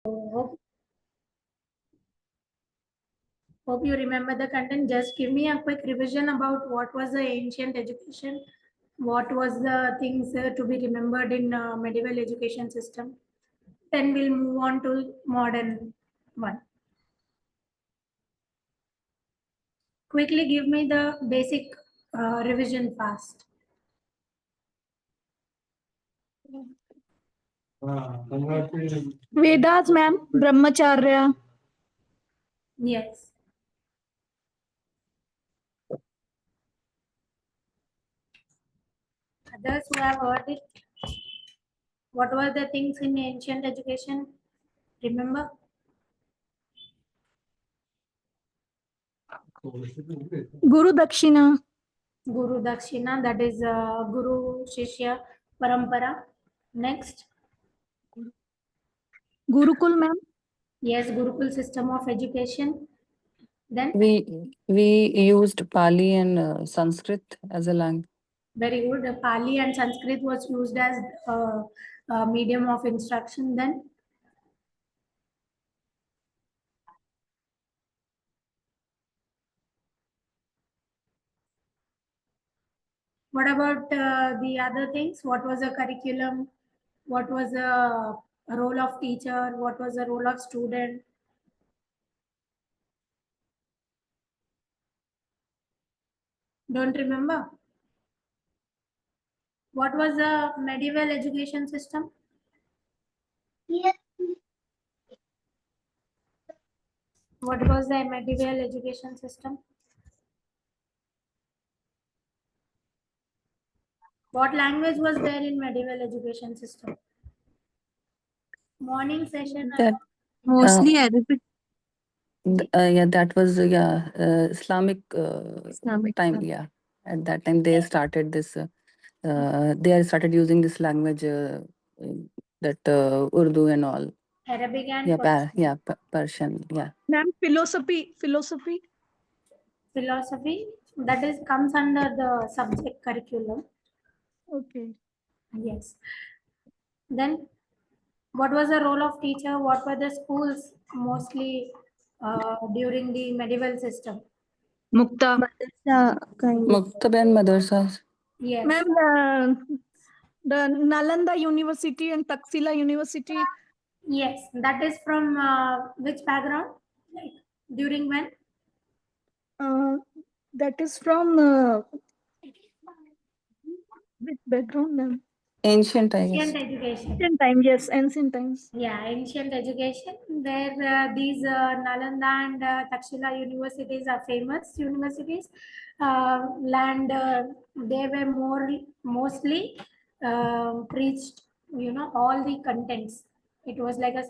Hope you remember the content. Just give me a quick revision about what was the ancient education, what was the things to be remembered in medieval education system. Then we'll move on to modern one. Quickly give me the basic revision fast. Vedas, ma'am, Brahmacharya. Yes. Others who have heard it, what were the things in ancient education? Remember? Guru Dakshina. Guru Dakshina, that is Guru Shishya Parampara. Next. Gurukul, ma'am. Yes, Gurukul system of education. Then we used Pali and Sanskrit as a language. very good. Pali and Sanskrit was used as a medium of instruction. Then what about the other things? What was the curriculum? What was the role of teacher? What was the role of student? Don't remember? What was the medieval education system? Yes. What was the medieval education system? What language was there in medieval education system? Morning session. That Mostly Arabic. yeah, that was Islamic Islamic time. Yeah, at that time they started this. They started using this language, that Urdu and all. Arabic and Yeah, Persian. Persian. Yeah. Ma'am, philosophy. Philosophy, that is comes under the subject curriculum. Okay. Yes. Then what was the role of teacher? What were the schools mostly during the medieval system? Mukta. Maktab and madrasas. Yes. Ma'am, the Nalanda University and Taxila University. Yes, that is from which background? Like during when? That is from which background, ma'am? Ancient, I guess. Ancient education. Ancient times, yes, ancient times. Yeah, ancient education. There, these Nalanda and Takshila universities are famous universities. Land they were mostly preached, all the contents. It was like a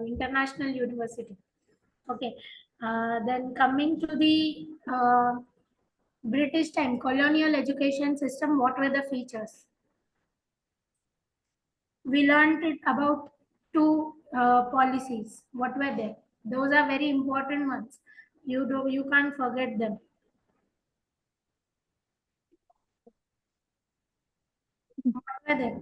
international university. Okay. Then coming to the British time colonial education system, what were the features? We learned it about two policies. What were they? Those are very important ones. You can't forget them. What were they?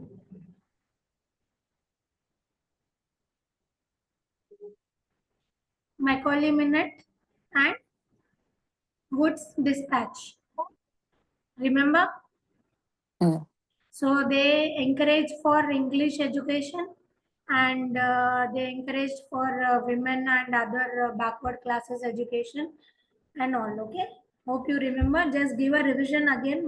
Macaulay Minute and Wood's Dispatch. Remember? Yeah. So they encourage for English education, and they encouraged for women and other backward classes education and all. Okay, hope you remember. Just give a revision again.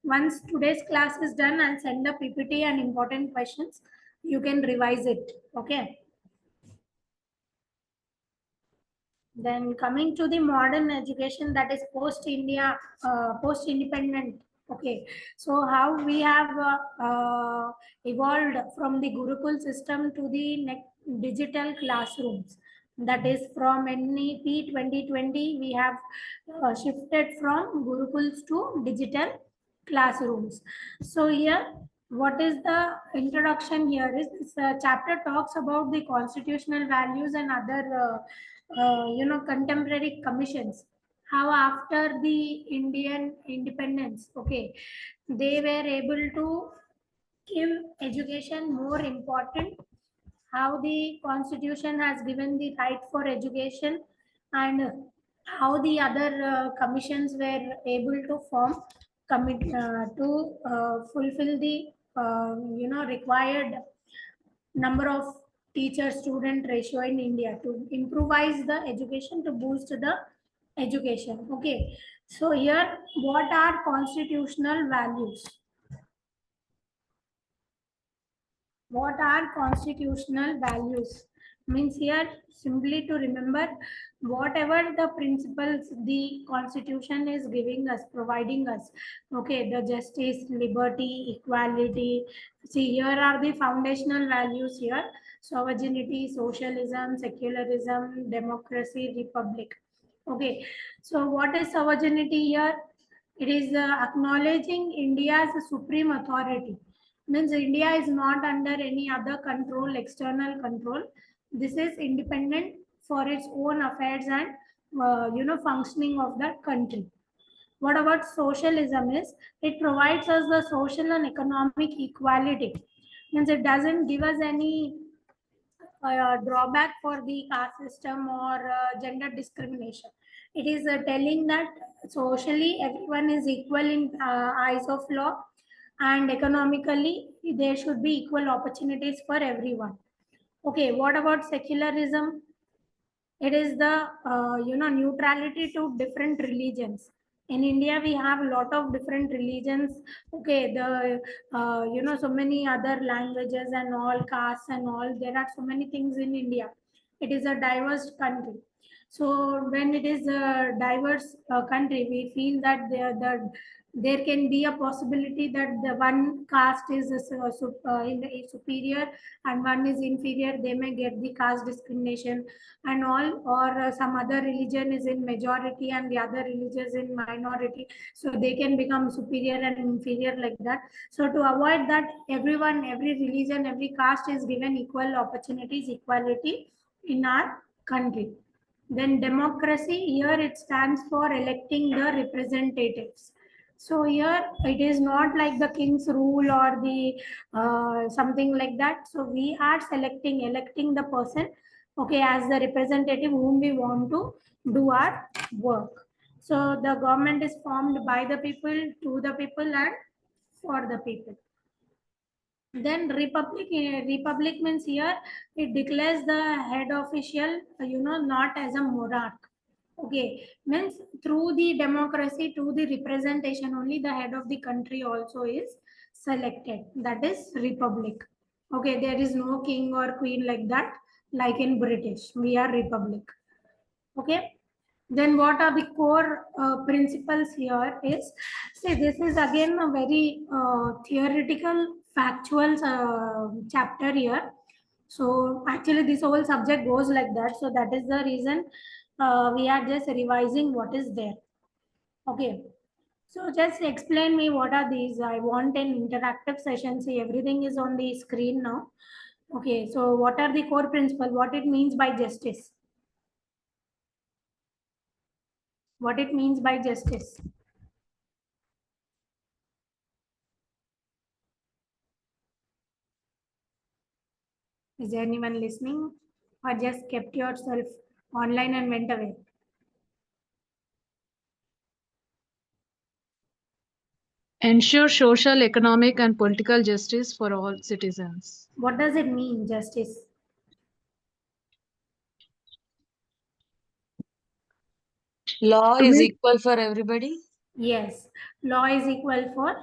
Once today's class is done, I'll send a PPT and important questions. You can revise it. Okay. Then coming to the modern education, that is post India, post independent. Okay, so how we have evolved from the Gurukul system to the digital classrooms. That is from NEP 2020, we have shifted from Gurukuls to digital classrooms. So here, what is the introduction here is this chapter talks about the constitutional values and other contemporary commissions, how after the Indian independence, okay, they were able to give education more important how the constitution has given the right for education, and how the other commissions were able to form to fulfill the required number of teacher student ratio in India to improvise the education, to boost the education. Okay, so here what are constitutional values? What are constitutional values? Means here simply to remember whatever the principles the constitution is giving us, providing us. Okay, the justice, liberty, equality. See, here are the foundational values here: sovereignty, socialism, secularism, democracy, republic. Okay, so what is sovereignty here? It is acknowledging India's supreme authority. Means India is not under any other control, external control. This is independent for its own affairs and functioning of the country. What about socialism is it provides us the social and economic equality. Means it doesn't give us any drawback for the caste system or gender discrimination. It is telling that socially everyone is equal in eyes of law, and economically there should be equal opportunities for everyone. Okay, what about secularism? It is the neutrality to different religions. In India we have a lot of different religions. Okay, the so many other languages and all castes and all, there are so many things in India. It is a diverse country. So when it is a diverse country, we feel that there can be a possibility that the one caste is superior and one is inferior. They may get the caste discrimination and all, or some other religion is in majority and the other religion is in minority, so they can become superior and inferior like that. So to avoid that, everyone, every religion, every caste is given equal opportunities, equality in our country. Then democracy, here it stands for electing the representatives. So here it is not like the king's rule or the something like that. So we are electing the person, okay, as the representative whom we want to do our work. So the government is formed by the people, to the people, and for the people. Then republic means here it declares the head official, not as a monarch. Okay, means through the democracy, to the representation, only the head of the country also is selected. That is republic. Okay, there is no king or queen like that, like in British. We are republic. Okay, then what are the core principles here is, see, this is again a very theoretical factual chapter here. So actually this whole subject goes like that, so that is the reason we are just revising what is there. Okay, so just explain me what are these. I want an interactive session. See, everything is on the screen now. Okay, so what are the core principles, what it means by justice, what it means by justice? Is there anyone listening, or just kept yourself online and went away? Ensure social, economic, and political justice for all citizens. What does it mean, justice? Law is equal for everybody. Yes, law is equal for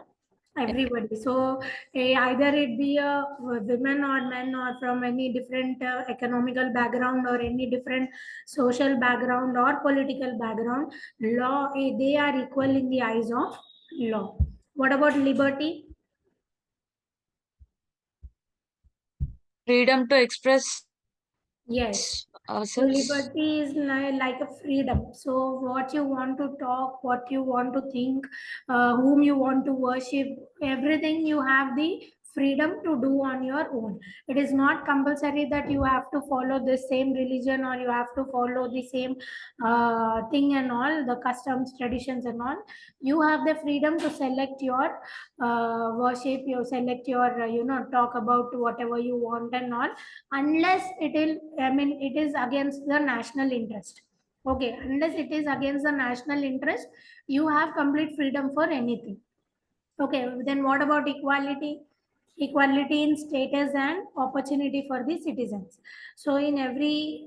everybody. So either it be a women or men or from any different economical background or any different social background or political background, law, they are equal in the eyes of law. What about liberty? Freedom to express Yes. So ourselves. liberty is like a freedom. So what you want to talk, what you want to think, whom you want to worship, everything you have the freedom to do on your own. It is not compulsory that you have to follow the same religion or you have to follow the same thing and all the customs, traditions and all. You have the freedom to select your worship, you select your talk about whatever you want and all, unless it is against the national interest. Okay, unless it is against the national interest, you have complete freedom for anything. Okay, then what about equality? Equality in status and opportunity for the citizens. So in every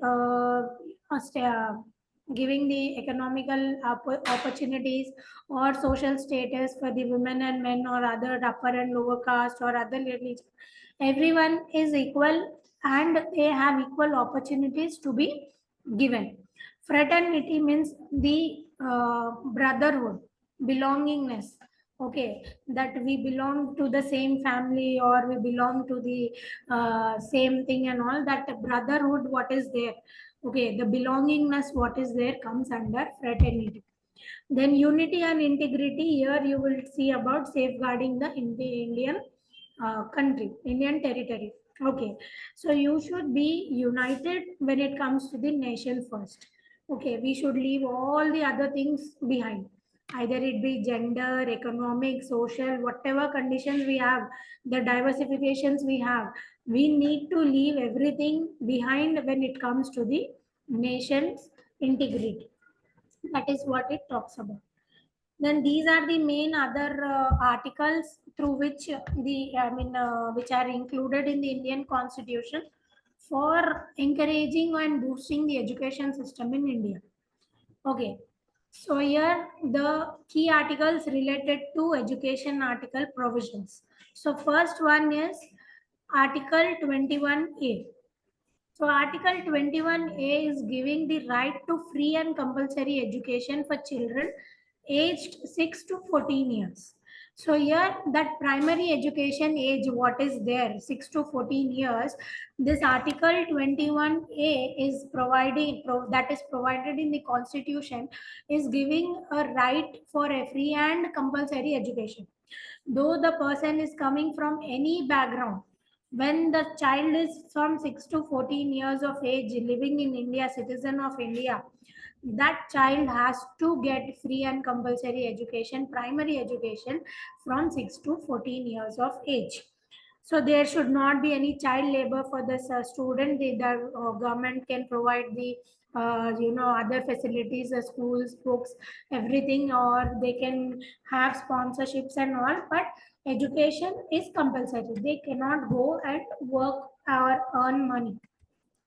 giving the economical opportunities or social status for the women and men or other upper and lower caste or other religion, everyone is equal and they have equal opportunities to be given. Fraternity means the brotherhood, belongingness. Okay, that we belong to the same family or we belong to the same thing and all, that brotherhood what is there, okay, the belongingness what is there comes under fraternity. Then unity and integrity, here you will see about safeguarding the Indian country, Indian territory. Okay, so you should be united when it comes to the nation first. Okay, we should leave all the other things behind, either it be gender, economic, social, whatever conditions we have, the diversifications we have, we need to leave everything behind when it comes to the nation's integrity. That is what it talks about. Then these are the main other articles through which which are included in the Indian Constitution for encouraging and boosting the education system in India. Okay, so here the key articles related to education article provisions. So first one is Article 21A. So Article 21A is giving the right to free and compulsory education for children aged 6 to 14 years. So here that primary education age what is there 6 to 14 years, this Article 21A is providing that is provided in the Constitution, is giving a right for a free and compulsory education. Though the person is coming from any background, when the child is from 6 to 14 years of age living in India, citizen of India, that child has to get free and compulsory education, primary education from 6 to 14 years of age. So there should not be any child labor for this student. The government can provide the other facilities, schools, books, everything, or they can have sponsorships and all. But education is compulsory. They cannot go and work or earn money.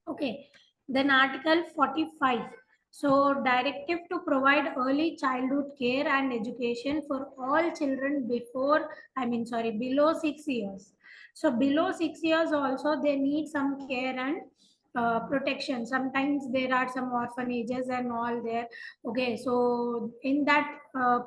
Okay. Then Article 45. So directive to provide early childhood care and education for all children below 6 years. So below 6 years also they need some care and protection. Sometimes there are some orphanages and all there. Okay, so in that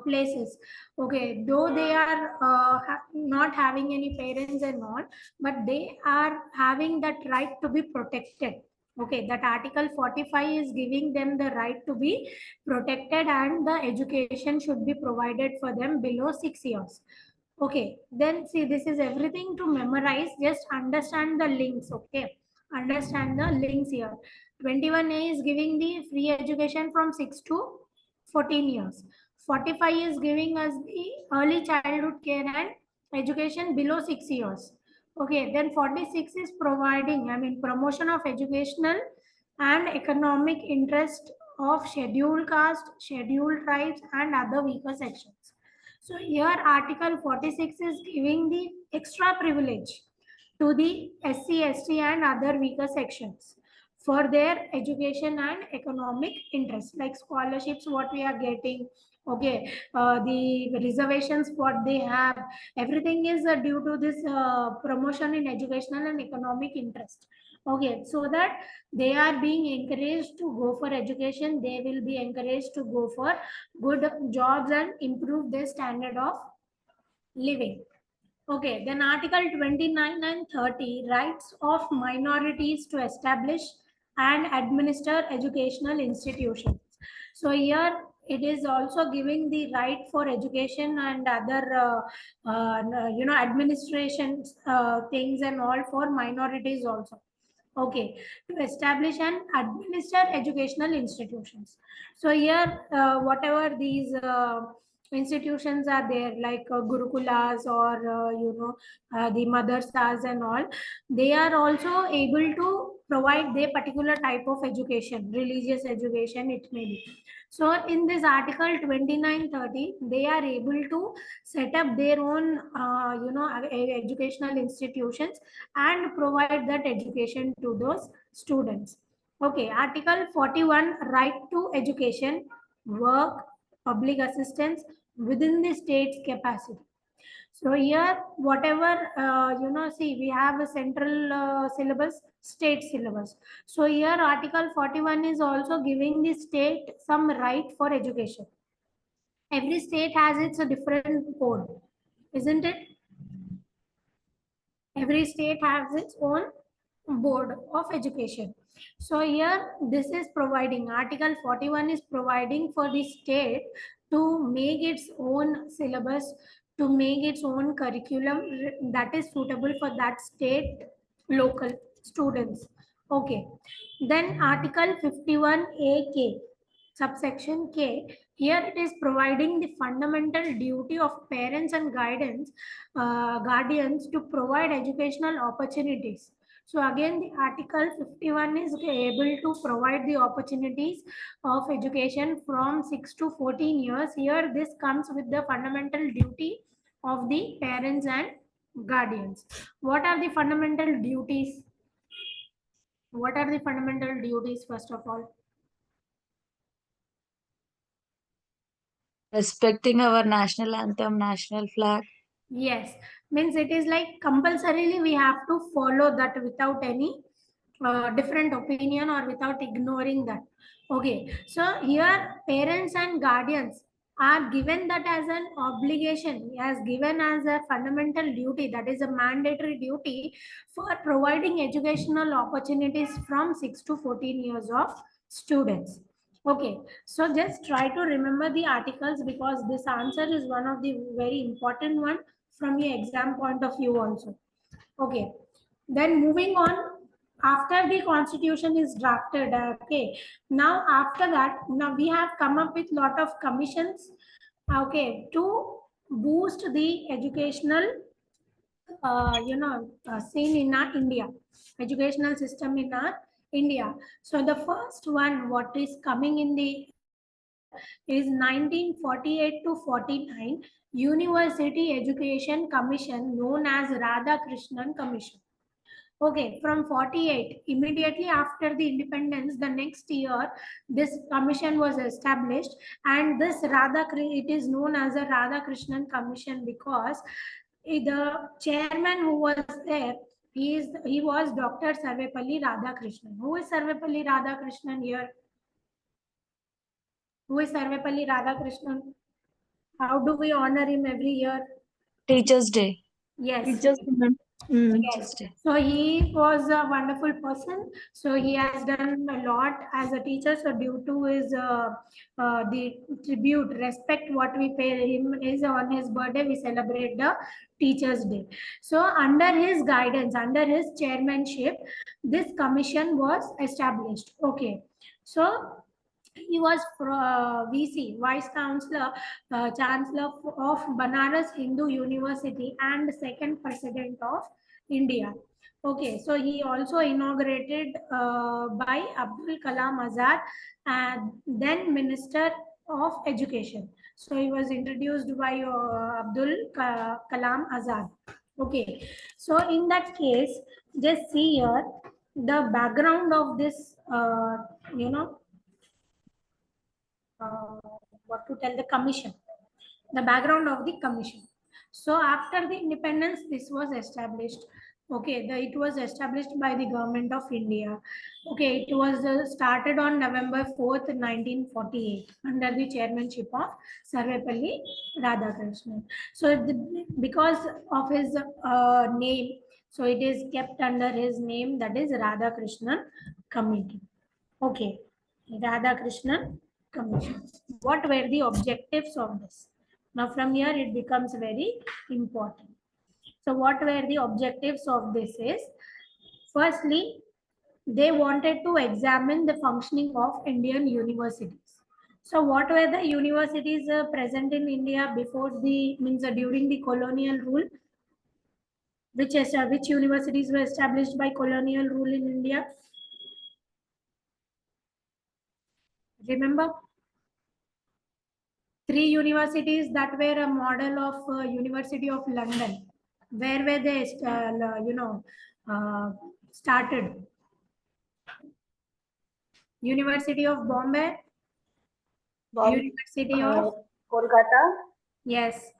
places, okay, though they are not having any parents and all, but they are having that right to be protected. Okay, that Article 45 is giving them the right to be protected and the education should be provided for them below 6 years. Okay, then see, this is everything to memorize. Just understand the links. Okay, understand the links here. 21A is giving the free education from 6 to 14 years. 45 is giving us the early childhood care and education below 6 years. Okay, then 46 is providing, promotion of educational and economic interest of scheduled caste, scheduled tribes, and other weaker sections. So here Article 46 is giving the extra privilege to the SC, ST and other weaker sections for their education and economic interest, like scholarships what we are getting. Okay, the reservations what they have, everything is due to this promotion in educational and economic interest. Okay, so that they are being encouraged to go for education, they will be encouraged to go for good jobs and improve their standard of living. Okay, then Article 29 and 30, rights of minorities to establish and administer educational institutions. So here it is also giving the right for education and other administration things and all for minorities also. Okay, to establish and administer educational institutions. So here, whatever these institutions are there, like gurukulas or the madrasas and all, they are also able to provide their particular type of education, religious education it may be. So in this article 2930, they are able to set up their own educational institutions and provide that education to those students. Okay, article 41, right to education, work, public assistance within the state's capacity. So here, whatever, see, we have a central syllabus, state syllabus. So here, Article 41 is also giving the state some right for education. Every state has its a different code, isn't it? Every state has its own board of education. So here, this is providing, Article 41 is providing for the state to make its own syllabus, to make its own curriculum that is suitable for that state local students. Okay, then Article 51AK, subsection K, here it is providing the fundamental duty of parents and guardians to provide educational opportunities. So again, the Article 51 is able to provide the opportunities of education from 6 to 14 years. Here, this comes with the fundamental duty of the parents and guardians. What are the fundamental duties? What are the fundamental duties, first of all? Respecting our national anthem, national flag. Yes, means it is like compulsorily we have to follow that without any different opinion or without ignoring that. Okay, so here parents and guardians are given that as an obligation, as given as a fundamental duty, that is a mandatory duty for providing educational opportunities from 6 to 14 years of students. Okay, so just try to remember the articles because this answer is one of the very important one from your exam point of view also. Okay, then moving on, after the constitution is drafted, okay, now after that, now we have come up with lot of commissions, okay, to boost the educational scene in our India, educational system in our India. So the first one, what is coming in the here is 1948 to 49 University Education Commission, known as Radha Krishnan Commission. Okay, from 48, immediately after the independence, the next year, this commission was established, and this it is known as a Radha Krishnan Commission because the chairman who was there, he was Dr. Sarvepalli Radhakrishnan. Who is Sarvepalli Radhakrishnan here? Who is Sarvepalli Radhakrishnan? How do we honor him every year? Teachers' Day. Yes. Teachers, ma'am. Yes. So he was a wonderful person. So he has done a lot as a teacher. So due to his the tribute, respect what we pay him is on his birthday, we celebrate the Teachers' Day. So under his guidance, under his chairmanship, this commission was established. Okay. So he was VC, Vice Chancellor, Chancellor of Banaras Hindu University and second President of India. Okay, so he also inaugurated by Abdul Kalam Azad, and then Minister of Education. So he was introduced by Abdul Kalam Azad. Okay, so in that case, just see here the background of this, what to tell, the commission, the background of the commission. So after the independence, this was established. Okay, it was established by the government of India. Okay, it was started on November 4th, 1948 under the chairmanship of Sarvepalli Radhakrishnan. So because of his name, so it is kept under his name, that is Radhakrishnan Committee. Okay, Radhakrishnan Commission. What were the objectives of this? Now from here it becomes very important. So what were the objectives of this is, firstly, they wanted to examine the functioning of Indian universities. So what were the universities present in India before the, means during the colonial rule? Which universities were established by colonial rule in India? Remember? 3 universities that were a model of University of London. Where were they, started? University of Bombay, University of Kolkata yes,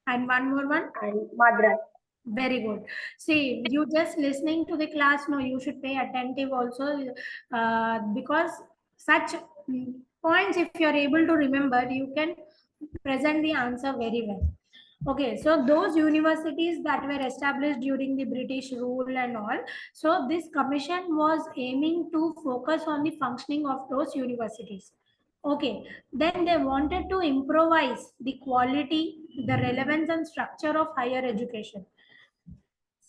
and one more one. and Madras. Very good. See, you just listening to the class, no, you should pay attentive also, because such points, if you are able to remember, you can present the answer very well. Okay, so those universities that were established during the British rule and all, so this commission was aiming to focus on the functioning of those universities. Okay, then they wanted to improvise the quality, the relevance and structure of higher education.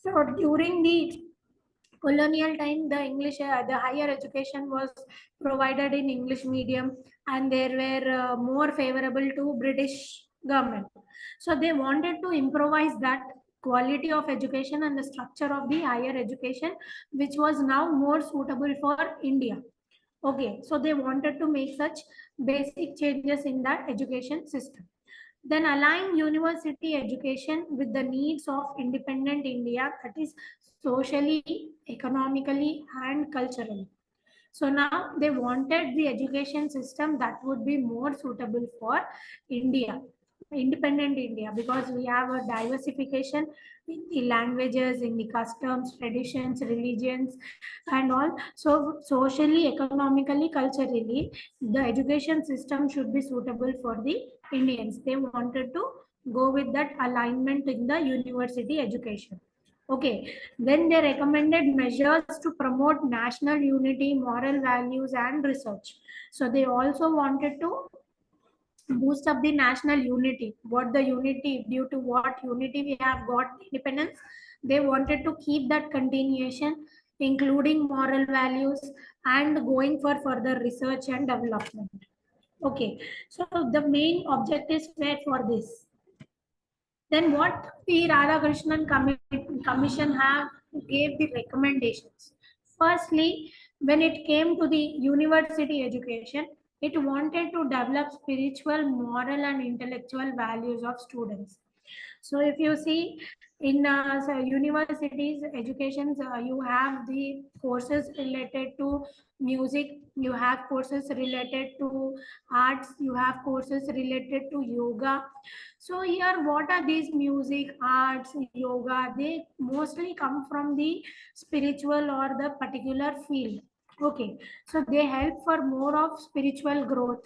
So during the colonial time, the English, the higher education was provided in English medium, and they were more favorable to British government. So they wanted to improvise that quality of education and the structure of the higher education, which was now more suitable for India. Okay, so they wanted to make such basic changes in that education system. Then align university education with the needs of independent India, that is socially, economically, and culturally. So now they wanted the education system that would be more suitable for India, independent India, because we have a diversification in the languages, in the customs, traditions, religions, and all. So socially, economically, culturally, the education system should be suitable for the Indians. They wanted to go with that alignment in the university education. Okay, then they recommended measures to promote national unity, moral values, and research. So they also wanted to boost up the national unity. What the unity, due to what unity we have got independence, they wanted to keep that continuation, including moral values and going for further research and development. Okay, so the main objectives were for this. Then what the Radhakrishnan Commission have gave the recommendations. Firstly, when it came to the university education, it wanted to develop spiritual, moral, and intellectual values of students. So if you see in so universities, educations, you have the courses related to music, you have courses related to arts, you have courses related to yoga. So here, what are these music, arts, yoga? They mostly come from the spiritual or the particular field. Okay, so they help for more of spiritual growth.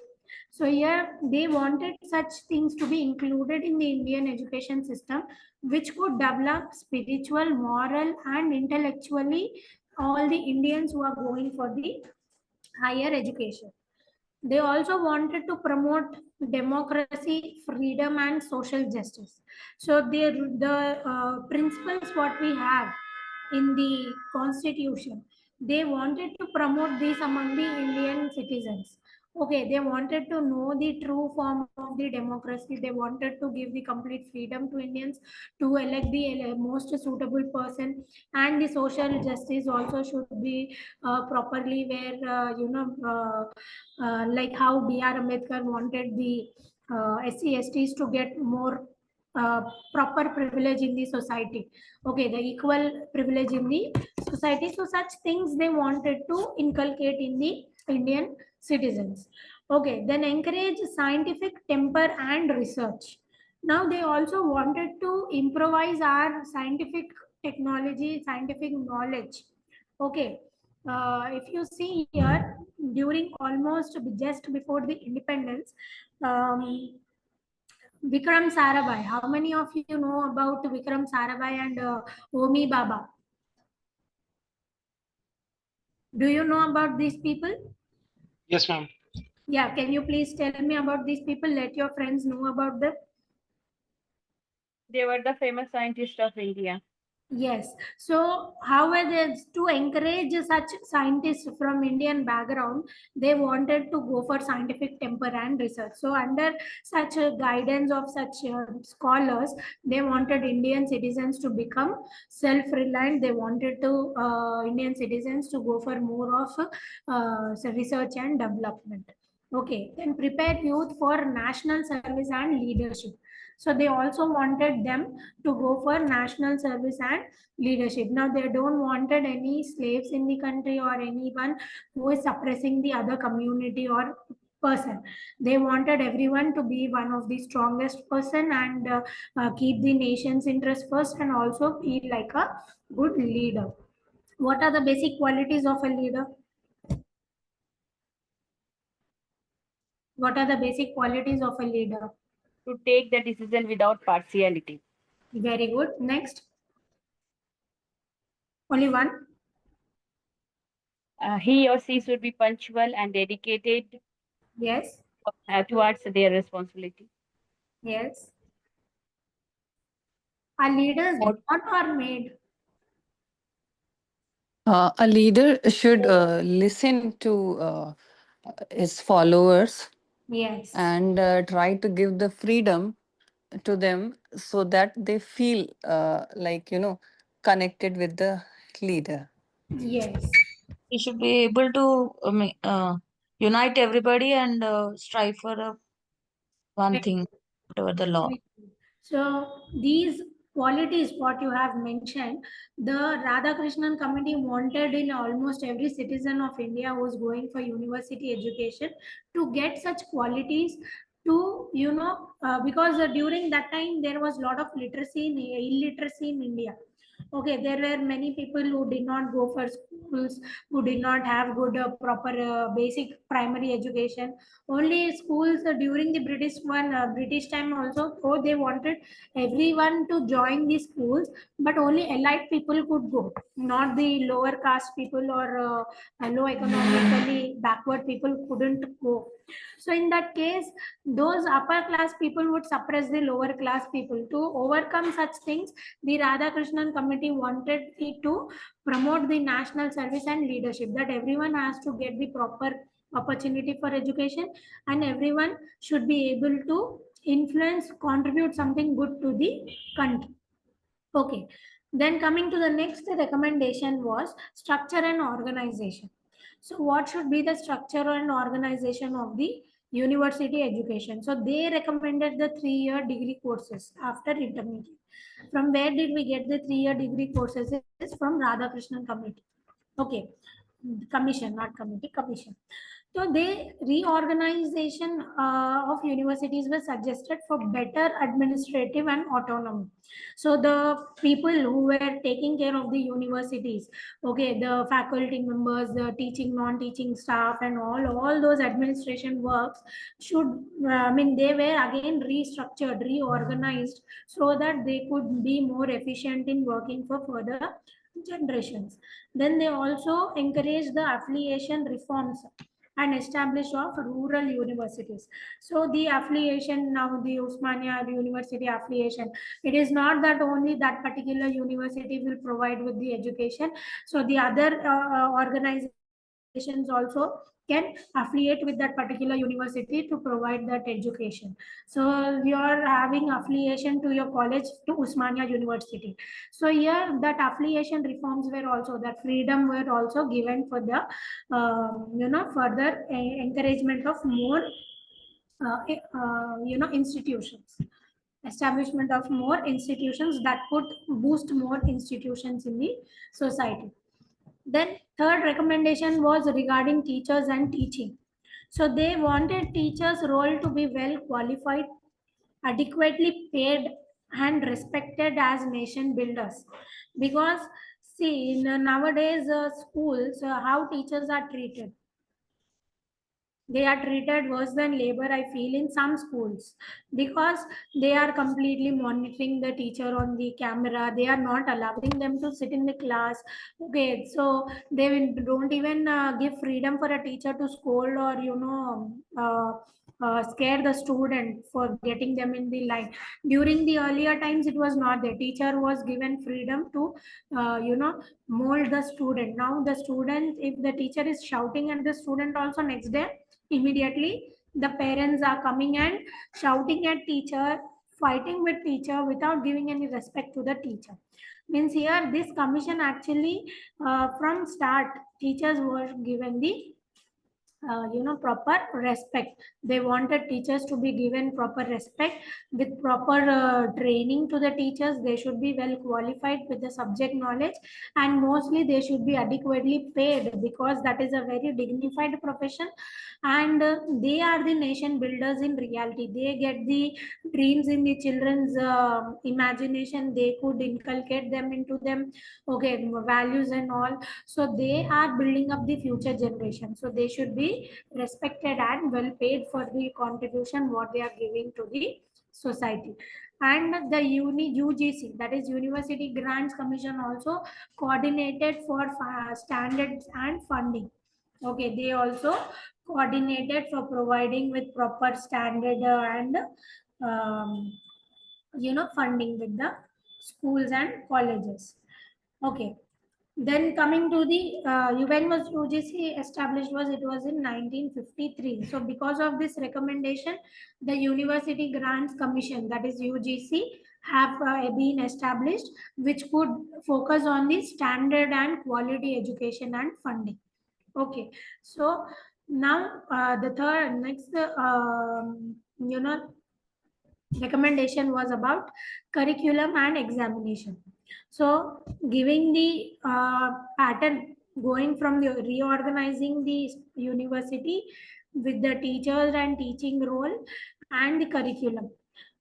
So here they wanted such things to be included in the Indian education system, which could develop spiritual, moral, and intellectually all the Indians who are going for the higher education. They also wanted to promote democracy, freedom, and social justice. So the principles what we have in the constitution, they wanted to promote this among the Indian citizens. Okay, they wanted to know the true form of the democracy. They wanted to give the complete freedom to Indians to elect the most suitable person, and the social justice also should be properly where like how B.R. Ambedkar wanted the SC/STs to get more proper privilege in the society. Okay, the equal privilege in the society. So such things they wanted to inculcate in the Indian citizens. Okay, then encourage scientific temper and research. Now they also wanted to improvise our scientific technology, scientific knowledge. Okay, if you see here, during almost just before the independence, Vikram Sarabhai. How many of you know about Vikram Sarabhai and Homi Baba? Do you know about these people? Yes, ma'am. Yeah, can you please tell me about these people? Let your friends know about them. They were the famous scientists of India. Yes. So, however, to encourage such scientists from Indian background, they wanted to go for scientific temper and research. So, under such a guidance of such scholars, they wanted Indian citizens to become self-reliant. They wanted to Indian citizens to go for more of research and development. Okay. Then prepare youth for national service and leadership. So they also wanted them to go for national service and leadership. Now they don't wanted any slaves in the country or anyone who is suppressing the other community or person. They wanted everyone to be one of the strongest person and keep the nation's interest first and also be like a good leader. What are the basic qualities of a leader? What are the basic qualities of a leader? To take the decision without partiality. Very good. Next. Only one. He or she should be punctual and dedicated Yes. towards their responsibility. Yes. Are leaders What- born or made? A leader should listen to his followers Yes. and try to give the freedom to them so that they feel like, connected with the leader. Yes. He should be able to unite everybody and strive for one thing, whatever the law. So these qualities, what you have mentioned, the Radhakrishnan committee wanted in almost every citizen of India who is going for university education to get such qualities to, because during that time there was a lot of illiteracy in India. Okay, there were many people who did not go for schools, who did not have good proper basic primary education. Only schools during the British time also, oh, they wanted everyone to join the schools, but only elite people could go, not the lower caste people or low economically backward people couldn't go. So in that case, those upper class people would suppress the lower class people. To overcome such things, the Radhakrishnan committee wanted it to promote the national service and leadership, that everyone has to get the proper opportunity for education and everyone should be able to influence, contribute something good to the country. Okay, then coming to the next recommendation was structure and organization. So what should be the structure and organization of the university education? So they recommended the 3-year degree courses after intermediate. From where did we get the 3-year degree courses? Is from Radhakrishnan committee. Okay, commission, not committee, commission. So the reorganization of universities was suggested for better administrative and autonomy. So the people who were taking care of the universities, okay, the faculty members, the teaching, non-teaching staff, and all those administration works should, they were again restructured, reorganized, so that they could be more efficient in working for further generations. Then they also encourage the affiliation reforms and establish of rural universities. So the affiliation now, the Usmania University affiliation, it is not that only that particular university will provide with the education. So the other organizations also can affiliate with that particular university to provide that education. So you are having affiliation to your college to Usmania University. So here that affiliation reforms were also, that freedom were also given for the further encouragement of more institutions, establishment of more institutions that could boost more institutions in the society. Then third recommendation was regarding teachers and teaching. So they wanted teachers role to be well qualified, adequately paid and respected as nation builders. Because see, in nowadays schools, how teachers are treated, They are treated worse than labor, I feel, in some schools, because they are completely monitoring the teacher on the camera. They are not allowing them to sit in the class. Okay, so don't even give freedom for a teacher to scold or scare the student for getting them in the line. During the earlier times, it was not. The teacher was given freedom to mold the student. Now the student, if the teacher is shouting at the student also, next day immediately the parents are coming and shouting at teacher, fighting with teacher without giving any respect to the teacher. Means here this commission actually, from start, teachers were given the proper respect. They wanted teachers to be given proper respect, with proper training to the teachers. They should be well qualified with the subject knowledge, and mostly they should be adequately paid, because that is a very dignified profession, and they are the nation builders in reality. They get the dreams in the children's imagination. They could inculcate them into them, okay, values and all. So they are building up the future generation. So they should be respected and well paid for the contribution what they are giving to the society. And the UGC, that is University Grants Commission, also coordinated for standards and funding. Okay, they also coordinated for providing with proper standard and um, funding with the schools and colleges. Okay, then coming to the when was UGC established? It was in 1953. So because of this recommendation, the University Grants Commission, that is UGC, have been established, which could focus on the standard and quality education and funding. Okay, so now the third next recommendation was about curriculum and examination. So giving the pattern, going from the reorganizing the university with the teachers and teaching role and the curriculum.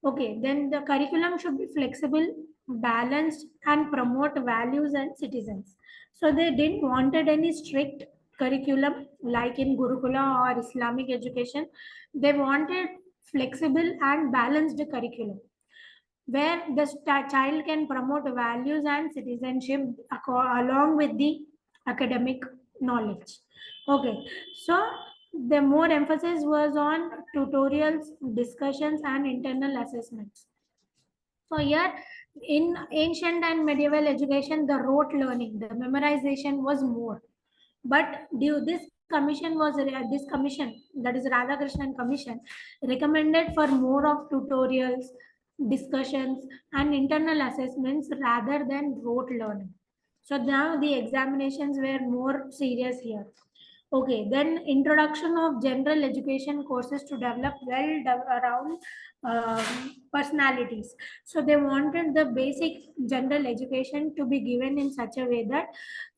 Okay, then the curriculum should be flexible, balanced, and promote values and citizens. So they didn't wanted any strict curriculum like in Gurukula or Islamic education. They wanted flexible and balanced curriculum, where the child can promote values and citizenship along with the academic knowledge. Okay, so the more emphasis was on tutorials, discussions, and internal assessments. So here in ancient and medieval education, the rote learning, the memorization was more. But this commission that is Radhakrishnan Commission, recommended for more of tutorials, discussions, and internal assessments rather than rote learning. So now the examinations were more serious here. Okay, then introduction of general education courses to develop around personalities. So they wanted the basic general education to be given in such a way that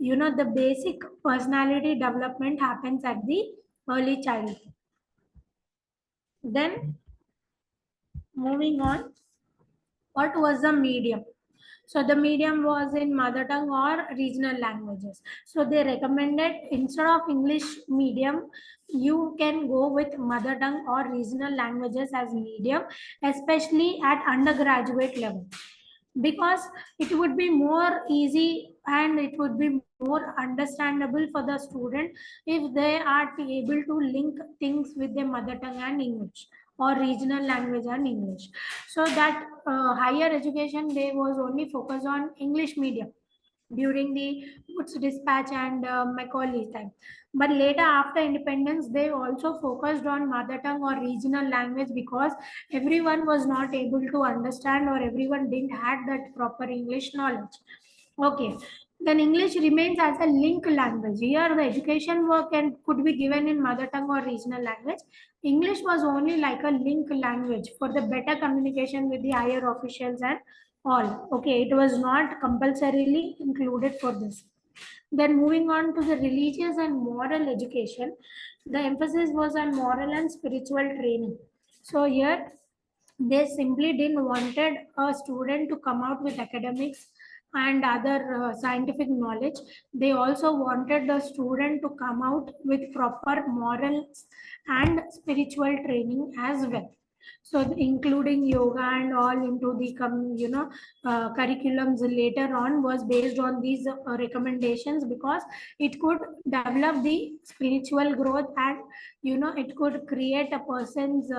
the basic personality development happens at the early childhood. Then moving on, what was the medium? So the medium was in mother tongue or regional languages. So they recommended, instead of English medium, you can go with mother tongue or regional languages as medium, especially at undergraduate level, because it would be more easy and it would be more understandable for the student if they are able to link things with their mother tongue and English, or regional language and English. So that higher education, they was only focused on English medium during the Woods Dispatch and Macaulay time. But later, after independence, they also focused on mother tongue or regional language, because everyone was not able to understand, or everyone didn't had that proper English knowledge. Okay, then English remains as a link language. Here, the education work could be given in mother tongue or regional language. English was only like a link language for the better communication with the higher officials and all. Okay, it was not compulsorily included for this. Then moving on to the religious and moral education, the emphasis was on moral and spiritual training. So here they simply didn't wanted a student to come out with academics and other scientific knowledge. They also wanted the student to come out with proper morals and spiritual training as well. So including yoga and all into the curriculums later on was based on these recommendations, because it could develop the spiritual growth, and it could create a person's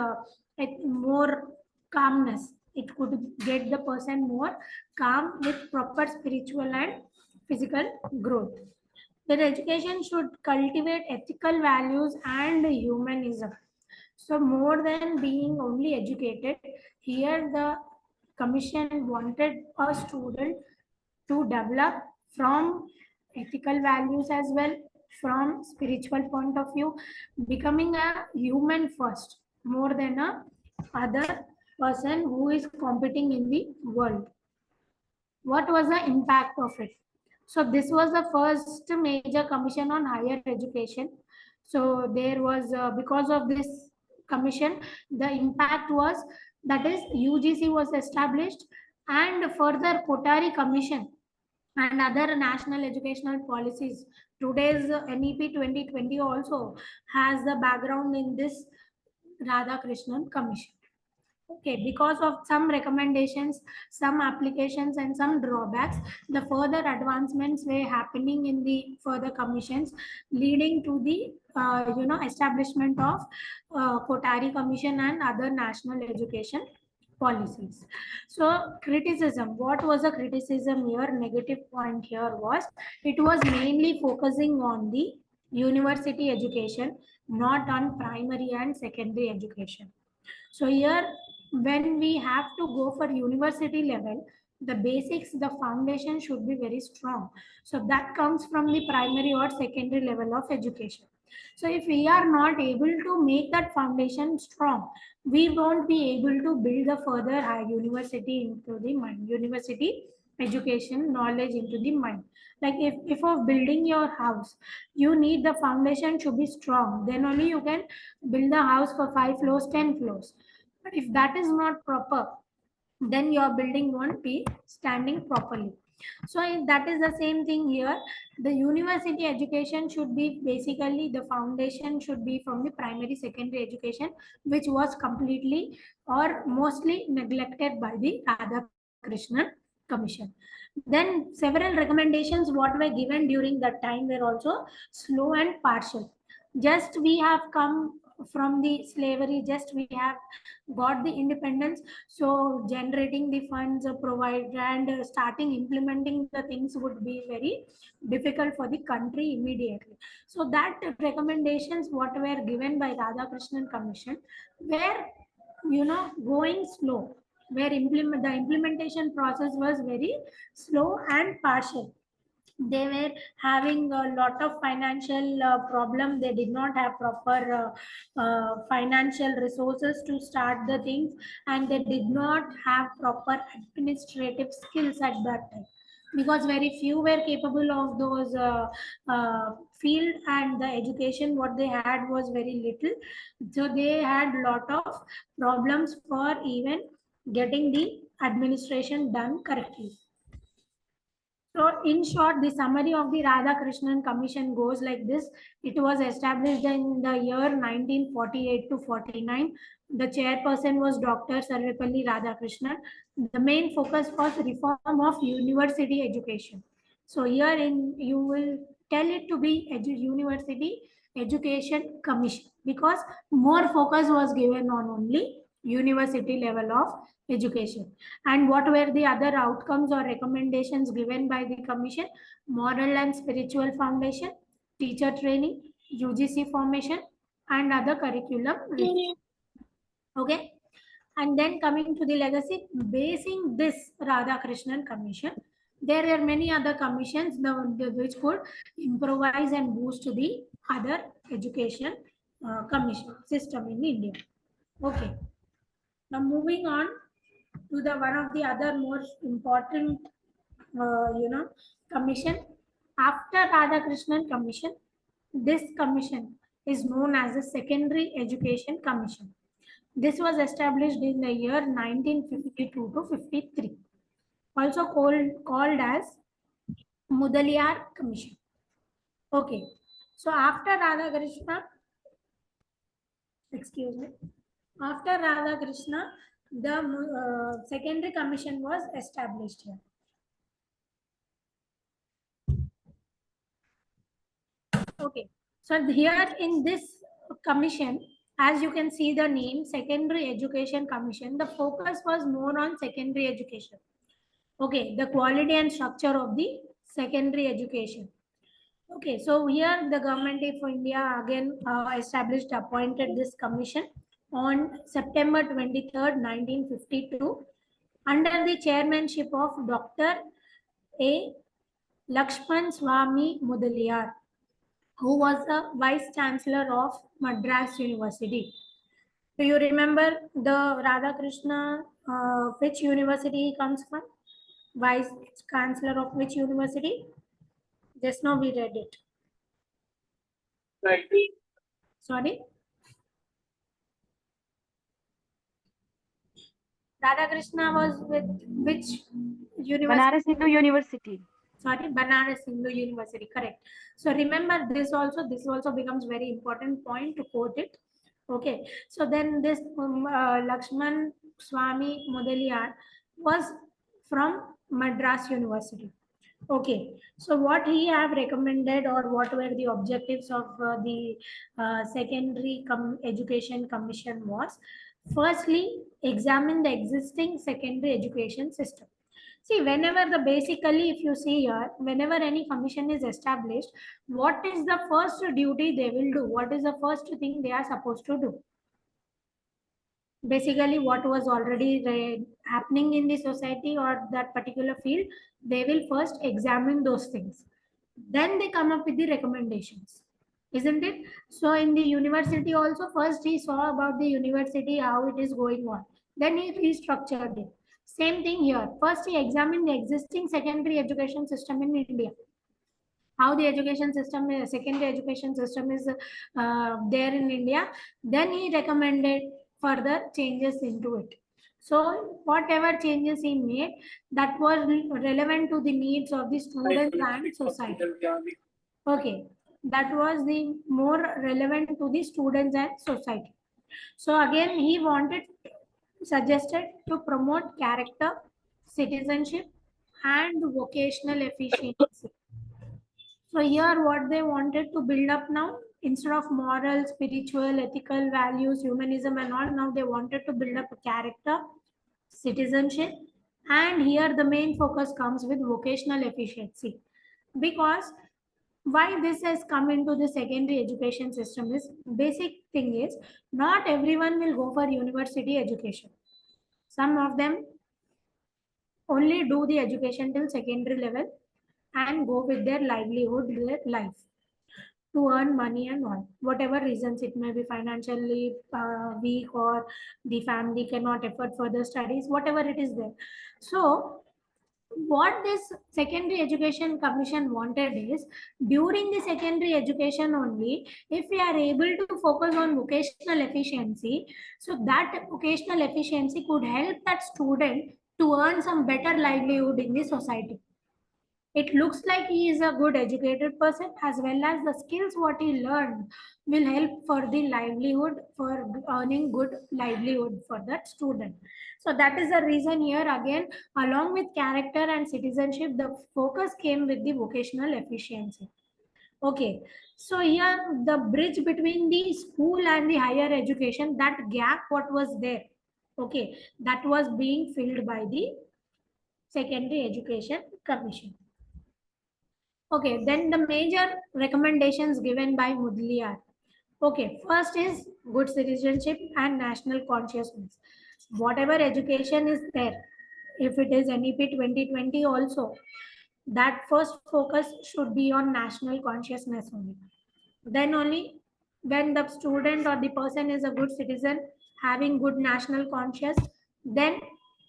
more calmness. It could get the person more calm with proper spiritual and physical growth. That education should cultivate ethical values and humanism. So more than being only educated, here the commission wanted a student to develop from ethical values as well, from spiritual point of view, becoming a human first more than a other person who is competing in the world. What was the impact of it? So this was the first major commission on higher education. So there was because of this commission, the impact was, that is, UGC was established, and further Kotari commission and other national educational policies. Today's NEP 2020 also has the background in this Radhakrishnan commission. Okay, because of some recommendations, some applications, and some drawbacks, the further advancements were happening in the further commissions, leading to the establishment of Kotari Commission and other national education policies. So criticism, what was the criticism here? Negative point here was, it was mainly focusing on the university education, not on primary and secondary education. So here, when we have to go for university level, the basics, the foundation should be very strong. So that comes from the primary or secondary level of education. So if we are not able to make that foundation strong, we won't be able to build a further high university into the mind, university education knowledge into the mind. Like if of building your house, you need the foundation to be strong, then only you can build a house for 5 floors, 10 floors. But if that is not proper, then your building won't be standing properly. So that is the same thing here. The university education should be, basically the foundation should be from the primary secondary education, which was completely or mostly neglected by the Radhakrishnan commission. Then several recommendations what were given during that time were also slow and partial. Just we have come from the slavery, just we have got the independence, so generating the funds provide and starting implementing the things would be very difficult for the country immediately. So that recommendations what were given by Radhakrishnan commission were going slow, where the implementation process was very slow and partial. They were having a lot of financial problem. They did not have proper financial resources to start the things, and they did not have proper administrative skills at that time, because very few were capable of those field, and the education what they had was very little. So they had lot of problems for even getting the administration done correctly. So, in short, the summary of the Radhakrishnan Commission goes like this. It was established in the year 1948 to 49. The chairperson was Dr. Sarvepalli Radhakrishnan. The main focus was reform of university education. So, here in you will tell it to be University Education Commission, because more focus was given on only university level of education. And what were the other outcomes or recommendations given by the commission? Moral and spiritual foundation, teacher training, UGC formation, and other curriculum. Okay. And then coming to the legacy, basing this Radhakrishnan commission, there are many other commissions which could improvise and boost the other education commission system in India. Okay. Now moving on to the one of the other most important commission after Radhakrishnan commission. This commission is known as the Secondary Education Commission. This was established in the year 1952 to 53. also called as Mudaliar Commission. Okay, so after Radhakrishna, excuse me, after Radhakrishna, the secondary commission was established here. Okay, so here in this commission, as you can see the name Secondary Education Commission, the focus was more on secondary education. Okay, the quality and structure of the secondary education. Okay, so here the government of India again established, appointed this commission on September 23rd, 1952, under the chairmanship of Dr. A. Lakshman Swami Mudaliar, who was the Vice Chancellor of Madras University. Do you remember the Radhakrishna, which university he comes from? Vice Chancellor of which university? Just now we read it. Sorry? Radhakrishna was with which university? Banaras Hindu University. Sorry, Banaras Hindu University, correct. So remember this also becomes very important point to quote it. Okay, so then this Lakshman Swami Mudaliar was from Madras University. Okay, so what he have recommended, or what were the objectives of the secondary education commission was, firstly, examine the existing secondary education system. See, whenever basically, if you see here, whenever any commission is established, what is the first duty they will do? What is the first thing they are supposed to do? Basically, what was already happening in the society or that particular field, they will first examine those things. Then they come up with the recommendations, isn't it? So in the university also, first he saw about the university, how it is going on. Then he restructured it. Same thing here. First he examined the existing secondary education system in India. How the education system, secondary education system is there in India. Then he recommended further changes into it. So whatever changes he made, that was relevant to the needs of the students and society. Okay, that was the more relevant to the students and society. So again, he suggested to promote character, citizenship, and vocational efficiency. So here what they wanted to build up now, instead of moral, spiritual, ethical values, humanism and all, now they wanted to build up a character, citizenship, and here the main focus comes with vocational efficiency. Because why this has come into the secondary education system is, basic thing is, not everyone will go for university education. Some of them only do the education till secondary level and go with their livelihood, their life, to earn money and all. Whatever reasons, it may be financially weak, or the family cannot afford further studies, whatever it is there. So what this secondary education commission wanted is, during the secondary education only, if we are able to focus on vocational efficiency, so that vocational efficiency could help that student to earn some better livelihood in the society. It looks like he is a good educated person, as well as the skills what he learned will help for the livelihood, for earning good livelihood for that student. So that is the reason here again, along with character and citizenship, the focus came with the vocational efficiency. Okay, so here the bridge between the school and the higher education, that gap what was there, okay, that was being filled by the secondary education commission. Okay, then the major recommendations given by Mudaliar. Okay, first is good citizenship and national consciousness. Whatever education is there, if it is NEP 2020 also, that first focus should be on national consciousness only. Then only, when the student or the person is a good citizen, having good national conscience, then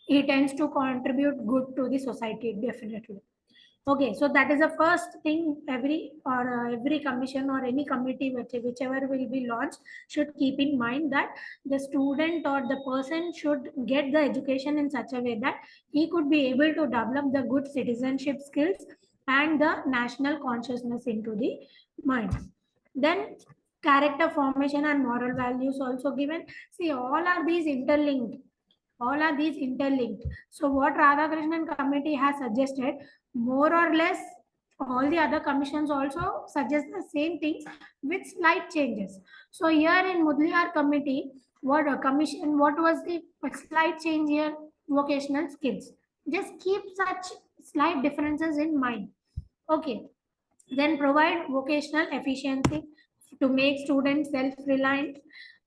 he tends to contribute good to the society, definitely. Okay, so that is the first thing every commission or any committee whichever will be launched should keep in mind, that the student or the person should get the education in such a way that he could be able to develop the good citizenship skills and the national consciousness into the mind. Then character formation and moral values also given. See, all are these interlinked. All are these interlinked. So what Radhakrishnan committee has suggested, more or less all the other commissions also suggest the same things with slight changes. So here in Mudliar committee, what was the slight change here? Vocational skills. Just keep such slight differences in mind. Okay. Then provide vocational efficiency to make students self-reliant.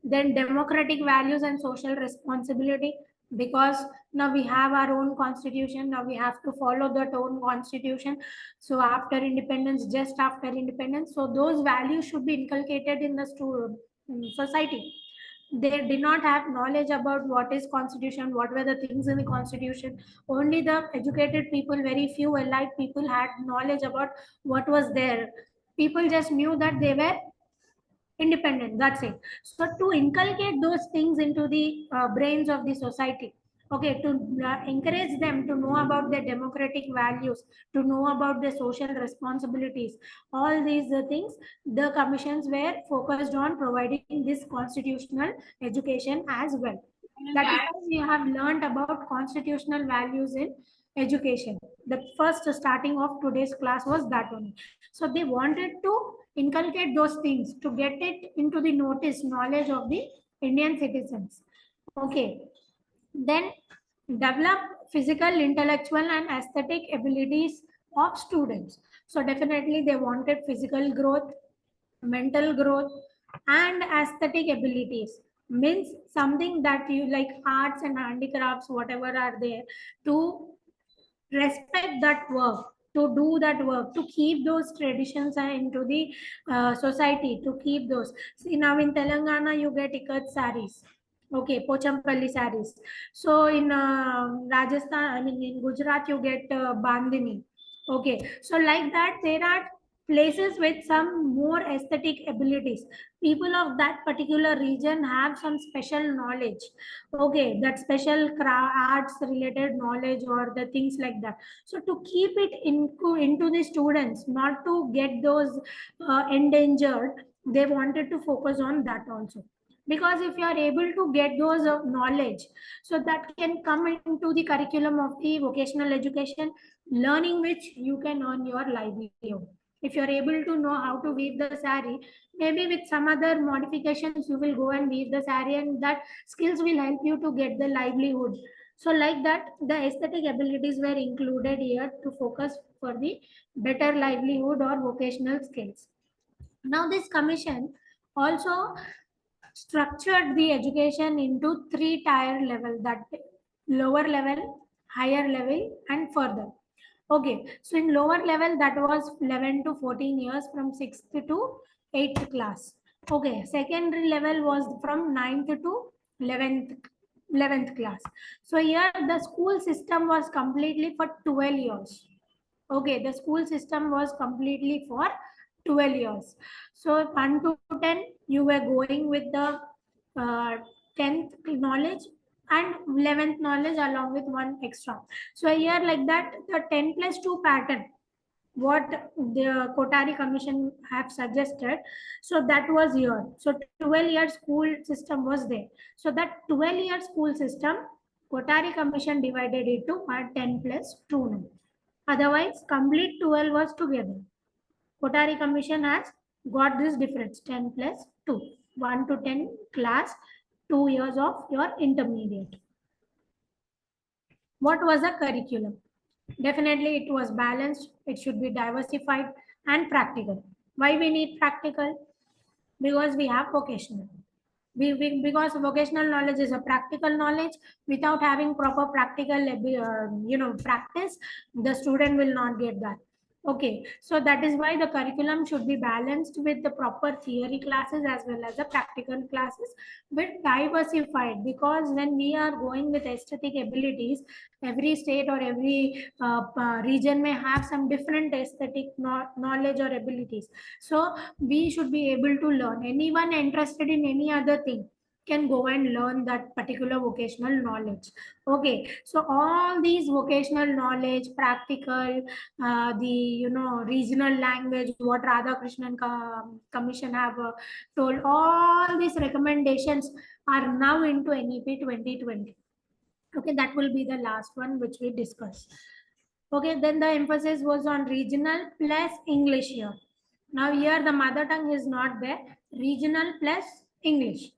Then democratic values and social responsibility, because now we have our own constitution, now we have to follow that own constitution. So after independence, just after independence, so those values should be inculcated in the society. They did not have knowledge about what is constitution, what were the things in the constitution. Only the educated people, very few elite people had knowledge about what was there. People just knew that they were independent, that's it. So to inculcate those things into the brains of the society, okay, to encourage them to know about their democratic values, to know about their social responsibilities, all these things, the commissions were focused on providing this constitutional education as well. That is why we have learned about constitutional values in education. The first starting of today's class was that only. So they wanted to inculcate those things to get it into the notice knowledge of the Indian citizens. Okay. Then develop physical, intellectual, and aesthetic abilities of students. So definitely they wanted physical growth, mental growth, and aesthetic abilities. Means something that you like, arts and handicrafts, whatever are there, to respect that work, to do that work, to keep those traditions into the society, to keep those. See, now in Telangana you get ikat saris, okay, pochampalli saris. So in Rajasthan, I mean in Gujarat, you get bandhani. Okay, so like that, there are places with some more aesthetic abilities. People of that particular region have some special knowledge, okay, that special arts related knowledge or the things like that. So to keep it into the students, not to get those endangered, they wanted to focus on that also. Because if you are able to get those knowledge, so that can come into the curriculum of the vocational education, learning which you can earn your livelihood. If you are able to know how to weave the sari, maybe with some other modifications you will go and weave the sari, and that skills will help you to get the livelihood. So like that, the aesthetic abilities were included here to focus for the better livelihood or vocational skills. Now this commission also structured the education into three tier level, that lower level, higher level, and further. Okay, so in lower level, that was 11 to 14 years from 6th to 8th class. Okay, secondary level was from 9th to 11th class. So here the school system was completely for 12 years. Okay, the school system was completely for 12 years. So 1 to 10, you were going with the 10th knowledge and 11th knowledge along with one extra. So here like that, the 10 plus 2 pattern, what the Kotari Commission have suggested, so that was here. So 12-year school system was there. So that 12-year school system, Kotari Commission divided it to 10 plus 2 now. Otherwise, complete 12 was together. Kotari Commission has got this difference, 10 plus 2. 1 to 10 class, 2 years of your intermediate. What was the curriculum? Definitely it was balanced, it should be diversified and practical. Why we need practical? Because we have vocational. Because vocational knowledge is a practical knowledge. Without having proper practical practice, the student will not get that. Okay, so that is why the curriculum should be balanced with the proper theory classes as well as the practical classes, but diversified, because when we are going with aesthetic abilities, every state or every region may have some different aesthetic knowledge or abilities. So we should be able to learn. Anyone interested in any other thing can go and learn that particular vocational knowledge. Okay, so all these vocational knowledge, practical, the regional language, what Radhakrishnan Commission have told, all these recommendations are now into NEP 2020. Okay, that will be the last one which we discuss. Okay, then the emphasis was on regional plus English here. Now here the mother tongue is not there, regional plus English.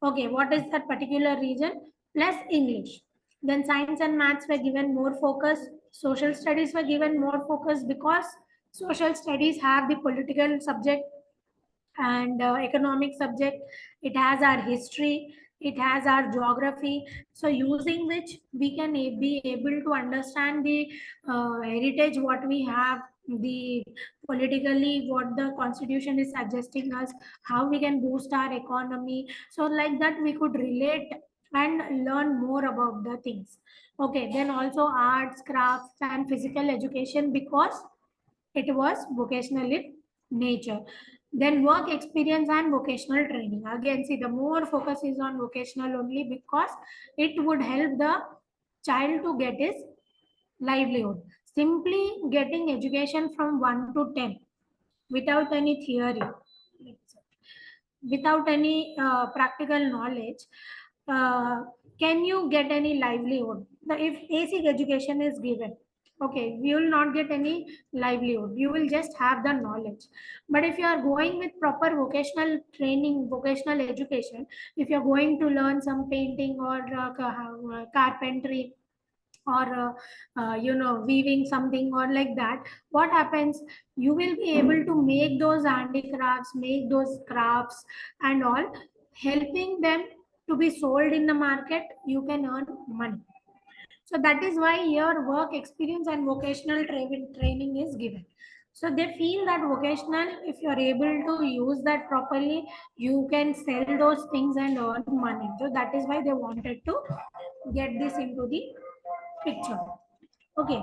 Okay, what is that particular region? Plus English. Then science and maths were given more focus. Social studies were given more focus because social studies have the political subject and economic subject. It has our history, it has our geography, so using which we can be able to understand the heritage what we have, the politically what the constitution is suggesting us, how we can boost our economy. So like that we could relate and learn more about the things. Okay, then also arts, crafts and physical education, because it was vocational in nature. Then work experience and vocational training. Again, see, the more focus is on vocational only, because it would help the child to get his livelihood. Simply getting education from 1 to 10 without any theory, without any practical knowledge, uh, can you get any livelihood? If basic education is given, okay, you will not get any livelihood, you will just have the knowledge. But if you are going with proper vocational training, vocational education, if you are going to learn some painting or carpentry, or weaving something or like that, what happens, you will be able to make those handicrafts, make those crafts and all, helping them to be sold in the market, you can earn money. So that is why your work experience and vocational training is given. So they feel that vocational, if you are able to use that properly, you can sell those things and earn money. So that is why they wanted to get this into the picture. Okay.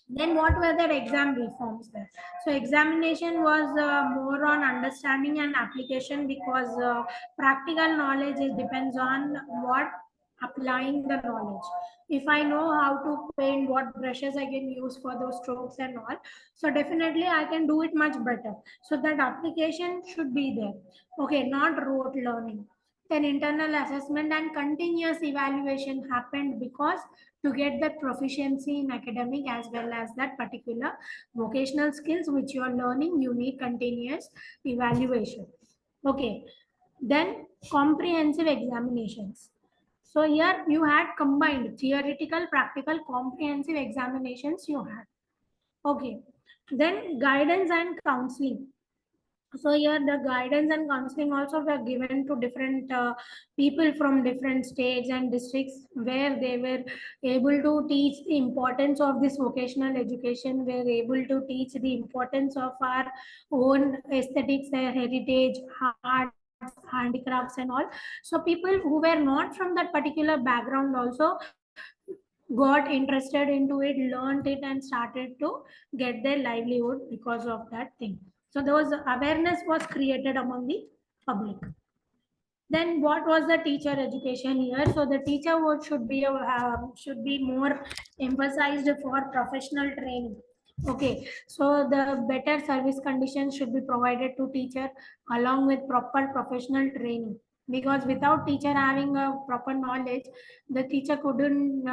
Then what were the exam reforms there? So examination was more on understanding and application, because practical knowledge depends on what applying the knowledge. If I know how to paint, what brushes I can use for those strokes and all, so definitely I can do it much better. So that application should be there. Okay, not rote learning. Then internal assessment and continuous evaluation happened, because to get that proficiency in academic as well as that particular vocational skills which you are learning, you need continuous evaluation. Okay, then comprehensive examinations. So here you had combined theoretical, practical, comprehensive examinations you had. Okay, then guidance and counseling. So here the guidance and counseling also were given to different people from different states and districts, where they were able to teach the importance of this vocational education, were able to teach the importance of our own aesthetics, heritage, arts, handicrafts and all. So people who were not from that particular background also got interested into it, learned it and started to get their livelihood because of that thing. So there was awareness was created among the public. Then what was the teacher education here? So the teacher work should be more emphasized for professional training. Okay, so the better service conditions should be provided to teacher along with proper professional training, because without teacher having a proper knowledge, the teacher couldn't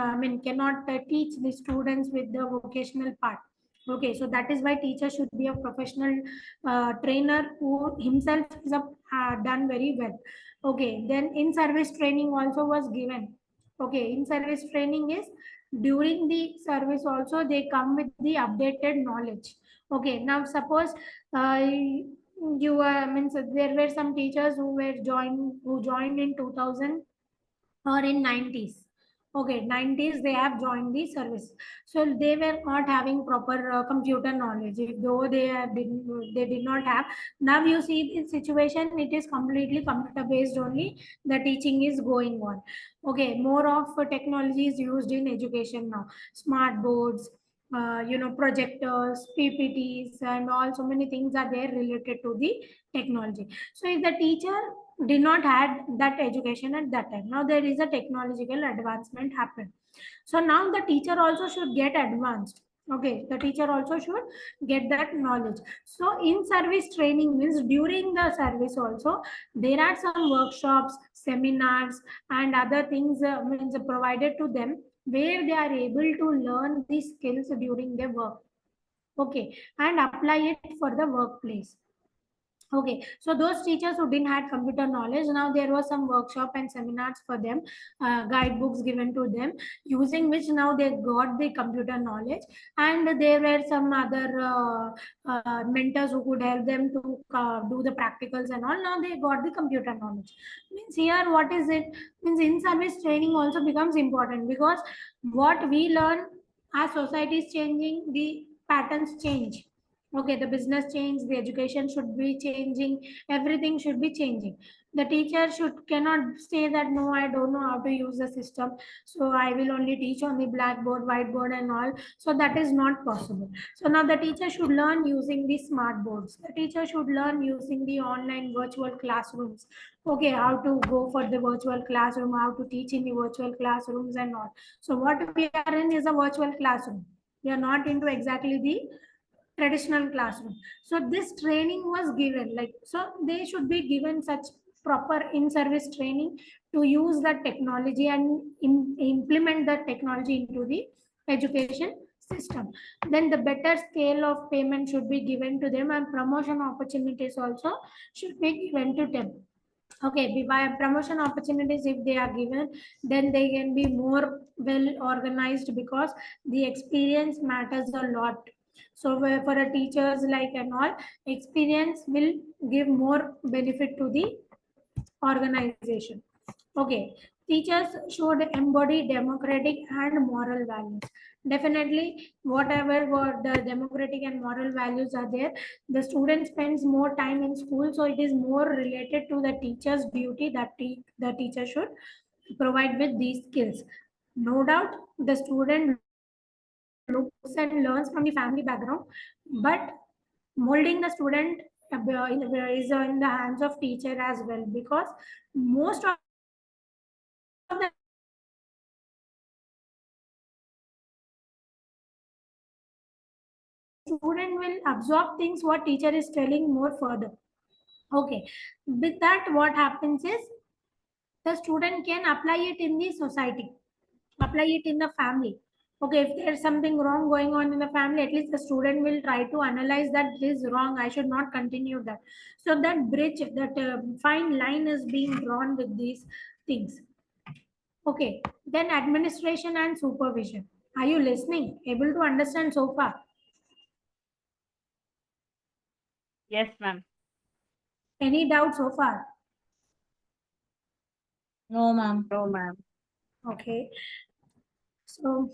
cannot teach the students with the vocational part. Okay, so that is why teacher should be a professional trainer who himself is done very well. Okay, then in service training also was given. Okay, in service training is during the service also they come with the updated knowledge. Okay, now suppose you means there were some teachers who joined in 2000 or in 90s. Okay, 90s they have joined the service, so they were not having proper computer knowledge. Though they did not have. Now you see the situation, it is completely computer based only. The teaching is going on. Okay, more of technology is used in education now. Smart boards, projectors, PPTs, and all so many things are there related to the technology. So if the teacher did not had that education at that time, now there is a technological advancement happened. So now the teacher also should get advanced. Okay, the teacher also should get that knowledge. So in service training means during the service also there are some workshops, seminars, and other things means provided to them, where they are able to learn these skills during their work. Okay, and apply it for the workplace. Okay, so those teachers who didn't had computer knowledge, now there was some workshop and seminars for them, guidebooks given to them, using which now they got the computer knowledge, and there were some other mentors who could help them to do the practicals and all. Now they got the computer knowledge. Means here, what is it? Means in service training also becomes important, because what we learn as society is changing, the patterns change. Okay, the business change, the education should be changing, everything should be changing. The teacher should cannot say that no, I don't know how to use the system, so I will only teach on the blackboard, whiteboard and all. So that is not possible. So now the teacher should learn using the smart boards, the teacher should learn using the online virtual classrooms. Okay, how to go for the virtual classroom, how to teach in the virtual classrooms and all. So what we are in is a virtual classroom. We are not into exactly the traditional classroom. So this training was given, like, so they should be given such proper in service training to use the technology and implement the technology into the education system. Then the better scale of payment should be given to them, and promotion opportunities also should be given to them. Okay, by promotion opportunities if they are given, then they can be more well organized, because the experience matters a lot. So for a teachers like and all, experience will give more benefit to the organization. Okay, teachers should embody democratic and moral values. Definitely, whatever what the democratic and moral values are there, the student spends more time in school, so it is more related to the teacher's duty that the teacher should provide with these skills. No doubt, the student looks and learns from the family background, but molding the student is in the hands of teacher as well, because most of the time the student will absorb things what teacher is telling more further. Okay, with that what happens is the student can apply it in the society, apply it in the family. Okay, if there's something wrong going on in the family, at least the student will try to analyze that this is wrong, I should not continue that. So that bridge, that fine line is being drawn with these things. Okay, then administration and supervision. Are you listening, able to understand so far? Yes, ma'am. Any doubt so far? No, ma'am. No, ma'am. Okay, so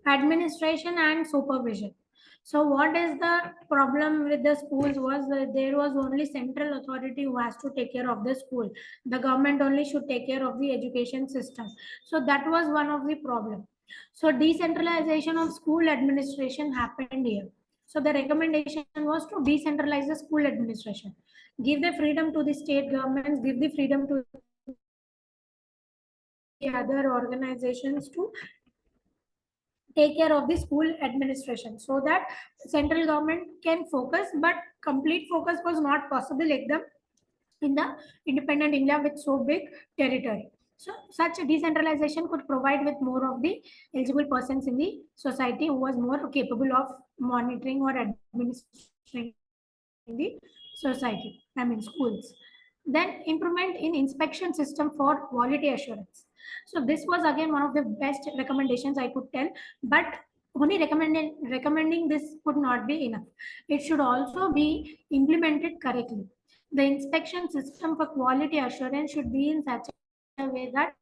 administration and supervision. So what is the problem with the schools was that there was only central authority who has to take care of the school. The government only should take care of the education system. So that was one of the problem. So decentralization of school administration happened here. So the recommendation was to decentralize the school administration. Give the freedom to the state governments, give the freedom to the other organizations to take care of the school administration, so that central government can focus, but complete focus was not possible like them in the independent India with so big territory. So such a decentralization could provide with more of the eligible persons in the society who was more capable of monitoring or administering the society, I mean schools. Then improvement in inspection system for quality assurance. So this was again one of the best recommendations I could tell, but only recommending this would not be enough. It should also be implemented correctly. The inspection system for quality assurance should be in such a way that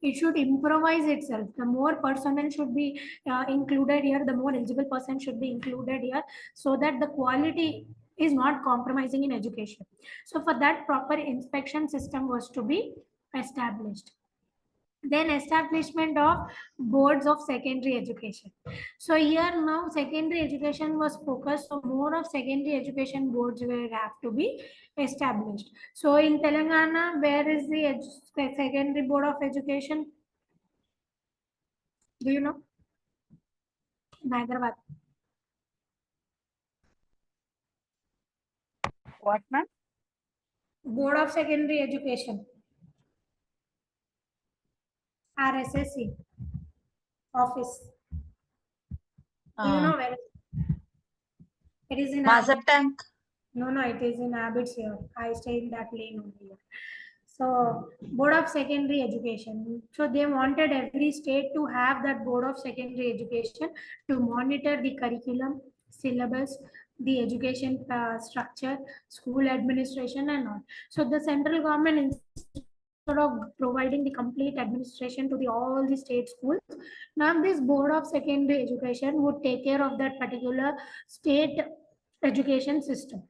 It should improvise itself. The more personnel should be included here, the more eligible person should be included here, so that the quality is not compromising in education. So for that, proper inspection system was to be established. Then establishment of boards of secondary education. So here now secondary education was focused, so more of secondary education boards will have to be established. So in Telangana, where is the secondary board of education? Do you know? In Hyderabad. What, ma'am? Board of Secondary Education. RSSC office. Do you know where? It is in Mazap Tank. No, it is in Abbots here. I stay in that lane over here. So, Board of Secondary Education. So, they wanted every state to have that Board of Secondary Education to monitor the curriculum, syllabus, the education structure, school administration, and all. So, the central government, instead of providing the complete administration to all the state schools, now this Board of Secondary Education would take care of that particular state education system.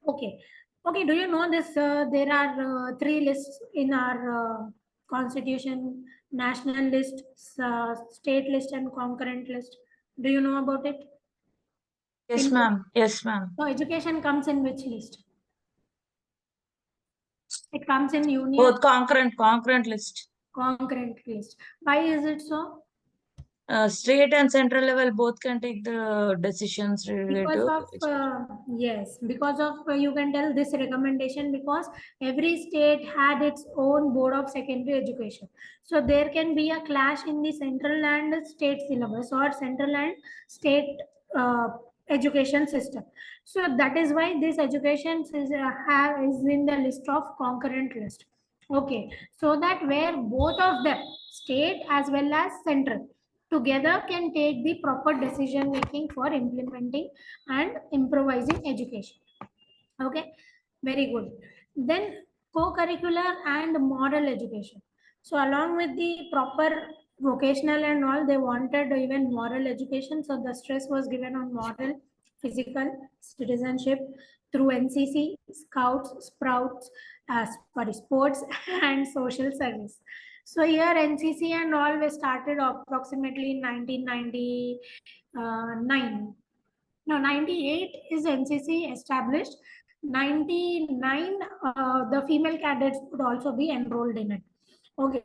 Okay. Okay. Do you know this? There are three lists in our constitution: national list, state list, and concurrent list. Do you know about it? Yes, ma'am. Yes, ma'am. So education comes in which list? It comes in union Both concurrent list. concurrent list. Why is it so? State and central level both can take the decisions related Because to of yes, because of you can tell this recommendation, because every state had its own board of secondary education. So there can be a clash in the central and state syllabus or central and state uh, education system. So that is why this education is in the list of concurrent list. Okay, so that where both of them, state as well as central, together can take the proper decision making for implementing and improvising education. Okay, very good. Then co-curricular and moral education. So along with the proper vocational and all, they wanted even moral education. So the stress was given on moral, physical, citizenship through NCC, Scouts, Sprouts, sports and social service. So here NCC and all were started approximately in 1999. No, 98 is NCC established. 99, the female cadets would also be enrolled in it. Okay,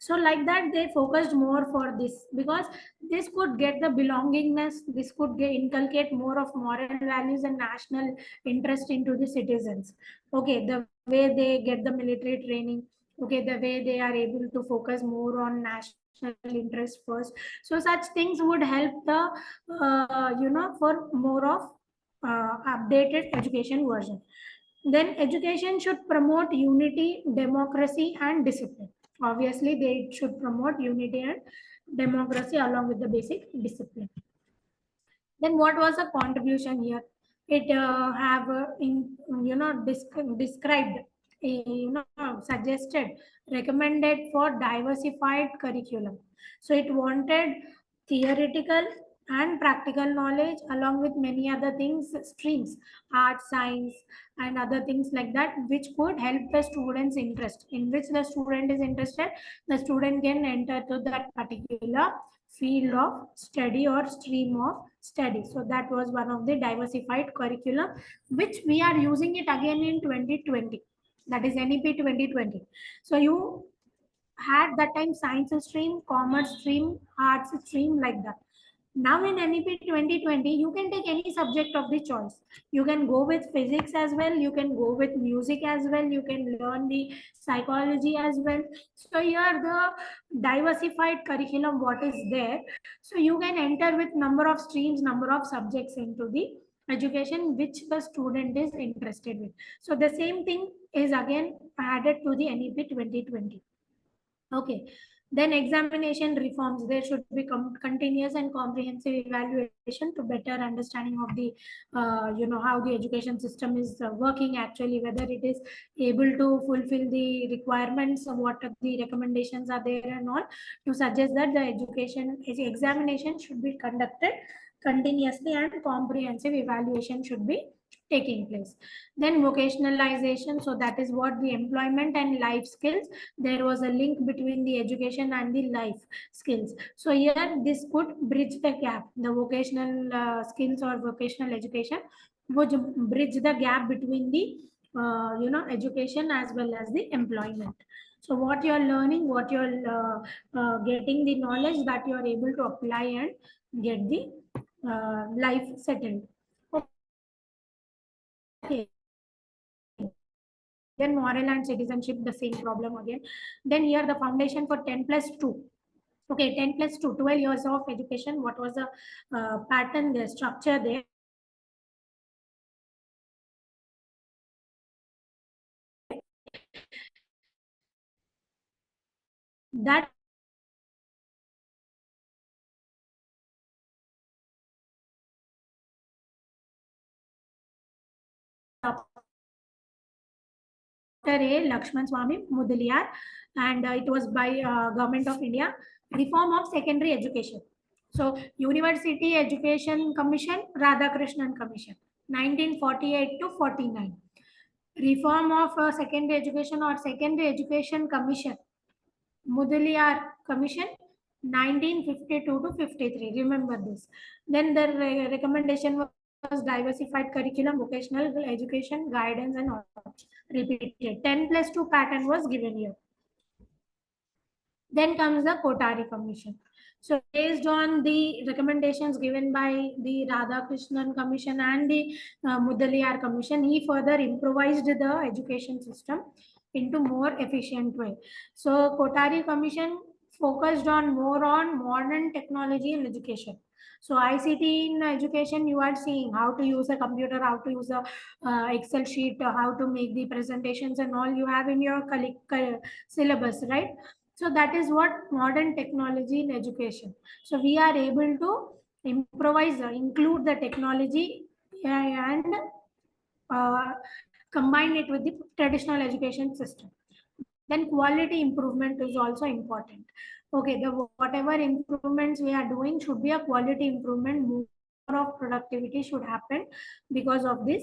so like that they focused more for this, because this could get the belongingness, this could inculcate more of moral values and national interest into the citizens. Okay, the way they get the military training, okay, the way they are able to focus more on national interest first. So such things would help the for more of updated education version. Then education should promote unity, democracy, and discipline. Obviously, they should promote unity and democracy along with the basic discipline. Then what was the contribution here? It have described, suggested, recommended for diversified curriculum. So it wanted theoretical and practical knowledge along with many other things, streams, art, science, and other things like that, which could help the students' interest. In which the student is interested, the student can enter to that particular field of study or stream of study. So that was one of the diversified curriculum, which we are using it again in 2020. That is NEP 2020. So you had that time science stream, commerce stream, arts stream, like that. Now in NEP 2020, you can take any subject of the choice. You can go with physics as well. You can go with music as well. You can learn the psychology as well. So here the diversified curriculum, what is there. So you can enter with number of streams, number of subjects into the education which the student is interested with. So the same thing is again added to the NEP 2020. Okay. Then examination reforms. There should be continuous and comprehensive evaluation to better understanding of the, how the education system is working actually, whether it is able to fulfill the requirements of what are the recommendations are there and all, to suggest that the education examination should be conducted continuously and comprehensive evaluation should be taking place. Then vocationalization, so that is what the employment and life skills. There was a link between the education and the life skills. So here this could bridge the gap. The vocational skills or vocational education would bridge the gap between the education as well as the employment. So what you're learning, what you're getting the knowledge that you're able to apply and get the life settled. Okay. Then moral and citizenship, the same problem again. Then here the foundation for 10 plus 2. Okay, 10 plus 2, 12 years of education. What was the pattern, the structure there? That A. Lakshman Swami Mudaliar, and it was by Government of India. Reform of secondary education. So University Education Commission, Radhakrishnan Commission, 1948 to 49. Reform of secondary education or secondary education commission, Mudaliar Commission, 1952 to 53. Remember this. Then the recommendation was diversified curriculum, vocational education, guidance, and all. Repeated. 10 plus 2 pattern was given here. Then comes the Kotari Commission. So based on the recommendations given by the Radhakrishnan Commission and the Mudaliar Commission, he further improvised the education system into more efficient way. So Kotari Commission focused on more on modern technology in education. So ICT in education, you are seeing how to use a computer, how to use a Excel sheet, how to make the presentations and all you have in your syllabus, right? So that is what modern technology in education. So we are able to improvise, include the technology and combine it with the traditional education system. Then quality improvement is also important. Okay, the whatever improvements we are doing should be a quality improvement. More of productivity should happen because of this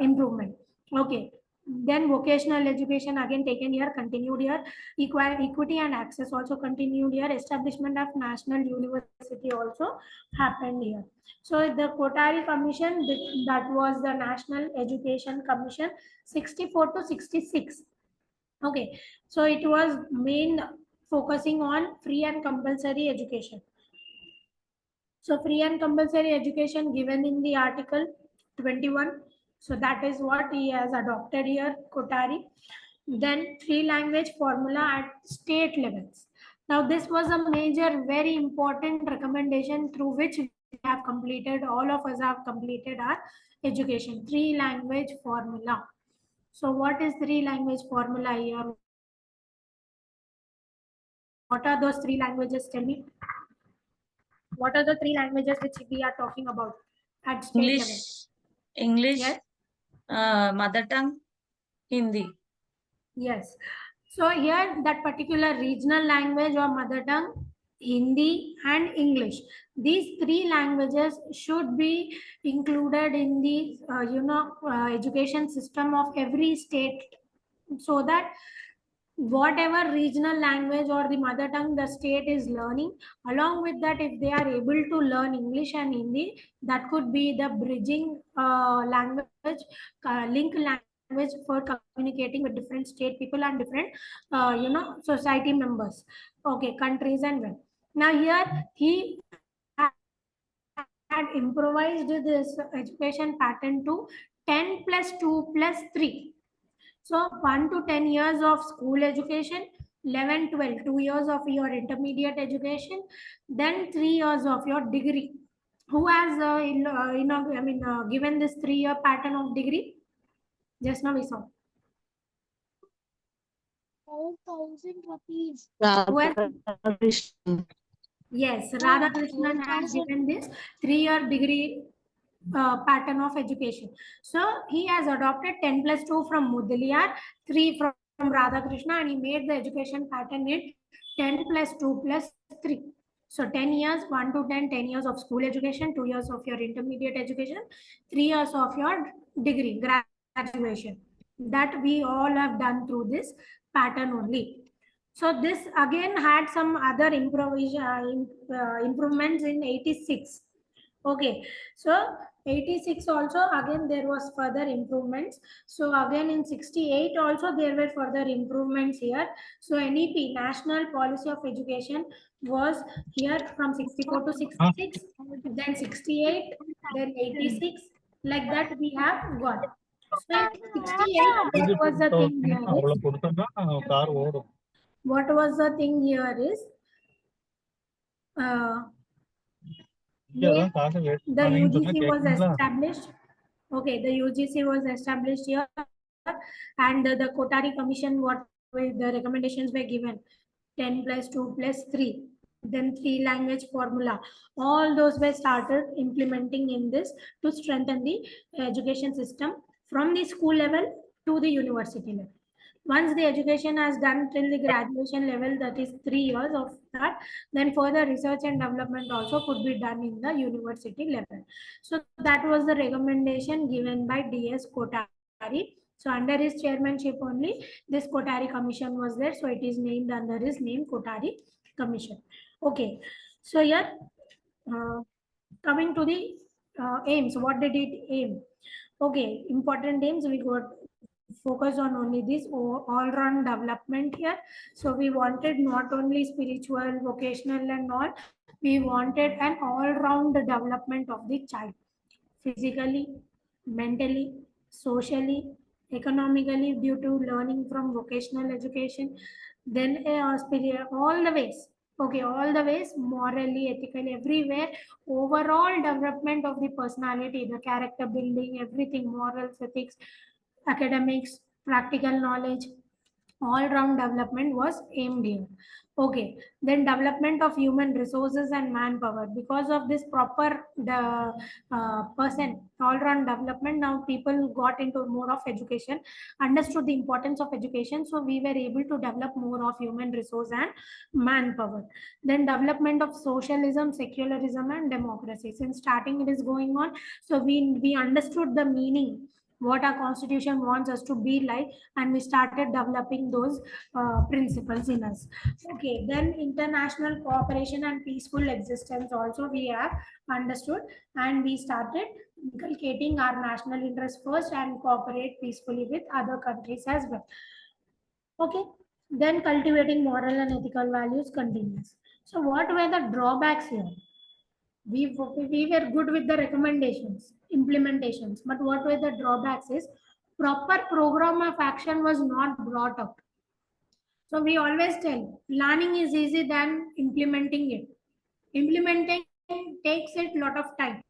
improvement. Okay. Then vocational education again taken here, continued here. Equity and access also continued here. Establishment of national university also happened here. So the Kotari Commission, that was the National Education Commission, 64 to 66. Okay, so it was main focusing on free and compulsory education. So free and compulsory education given in the article 21. So that is what he has adopted here, Kotari. Then three language formula at state levels. Now this was a major, very important recommendation through which we have completed, all of us have completed our education. Three language formula. So what is three language formula here? What are those three languages? Tell me. What are the three languages which we are talking about at state level? English, Yes. mother tongue, Hindi. Yes. So here that particular regional language or mother tongue, Hindi and English. These three languages should be included in the education system of every state, so that whatever regional language or the mother tongue the state is learning, along with that, if they are able to learn English and Hindi, that could be the bridging language, link language for communicating with different state people and different society members, okay, countries and well. Now here he had improvised this education pattern to 10 plus 2 plus 3. So 1 to 10 years of school education, 11, 12, 2 years of your intermediate education, then 3 years of your degree. Who has given this 3-year pattern of degree? Just now we saw. Who has Radhakrishnan. Yes, Radhakrishnan had given this 3-year degree pattern of education. So he has adopted 10 plus 2 from Mudaliar, 3 from Radhakrishna, and he made the education pattern in 10 plus 2 plus 3. So 10 years, 1 to 10, 10 years of school education, 2 years of your intermediate education, 3 years of your degree, graduation. That we all have done through this pattern only. So this again had some other improvements in 86. Okay, so 86 also again there was further improvements. So again in 68 also there were further improvements here. So NEP, National Policy of Education, was here from 64 to 66, then 68, then 86, like that we have got. So in 68, what was the thing here is, what was the thing here is, here the UGC was established. Okay, the UGC was established here, and the Kotari Commission, what the recommendations were given, 10 plus 2 plus 3, then 3 language formula. All those were started implementing in this to strengthen the education system from the school level to the university level. Once the education has done till the graduation level, that is 3 years of that, then further research and development also could be done in the university level. So that was the recommendation given by DS Kotari. So under his chairmanship only, this Kotari Commission was there. So it is named under his name, Kotari Commission. Okay. So here, coming to the aims, what did it aim? Okay, important aims, we got focus on only this all-round development here. So we wanted not only spiritual, vocational and all, we wanted an all-round development of the child, physically, mentally, socially, economically, due to learning from vocational education, then all the ways. Okay, all the ways, morally, ethically, everywhere, overall development of the personality, the character building, everything, morals, ethics, academics, practical knowledge, all-round development was aimed here. Okay, then development of human resources and manpower. Because of this proper the person all-round development, now people got into more of education, understood the importance of education. So we were able to develop more of human resource and manpower. Then development of socialism, secularism, and democracy. Since starting it is going on, so we understood the meaning what our constitution wants us to be like, and we started developing those principles in us. Okay, then international cooperation and peaceful existence also we have understood, and we started inculcating our national interest first and cooperate peacefully with other countries as well. Okay, then cultivating moral and ethical values continues. So what were the drawbacks here? We were good with the recommendations, implementations, but what were the drawbacks is proper program of action was not brought up. So we always tell planning is easy than implementing it. Implementing takes it lot of time.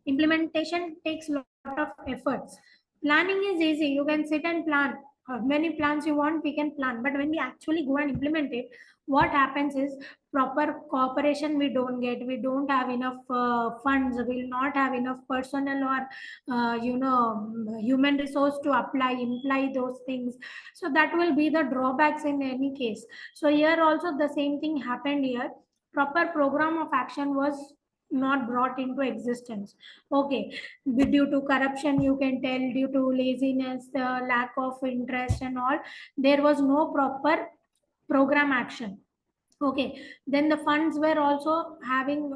Implementation takes lot of efforts. Planning is easy. You can sit and plan. How many plans you want, we can plan. But when we actually go and implement it, what happens is proper cooperation we don't get. We don't have enough funds. We will not have enough personnel or human resource to imply those things. So that will be the drawbacks in any case. So here also the same thing happened here. Proper program of action was not brought into existence. Okay, due to corruption, you can tell, due to laziness, lack of interest and all, there was no proper program action. Okay, then the funds were also having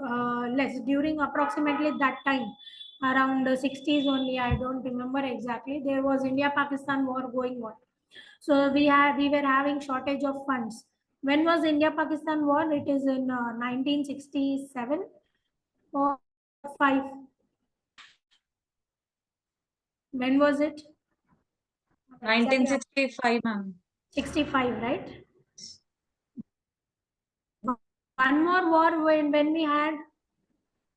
less during approximately that time, around the 60s only, I don't remember exactly. There was India Pakistan war going on, so we were having shortage of funds. When was India Pakistan war? It is in 1967 or 5. When was it? 1965, ma'am. 65, right? One more war when we had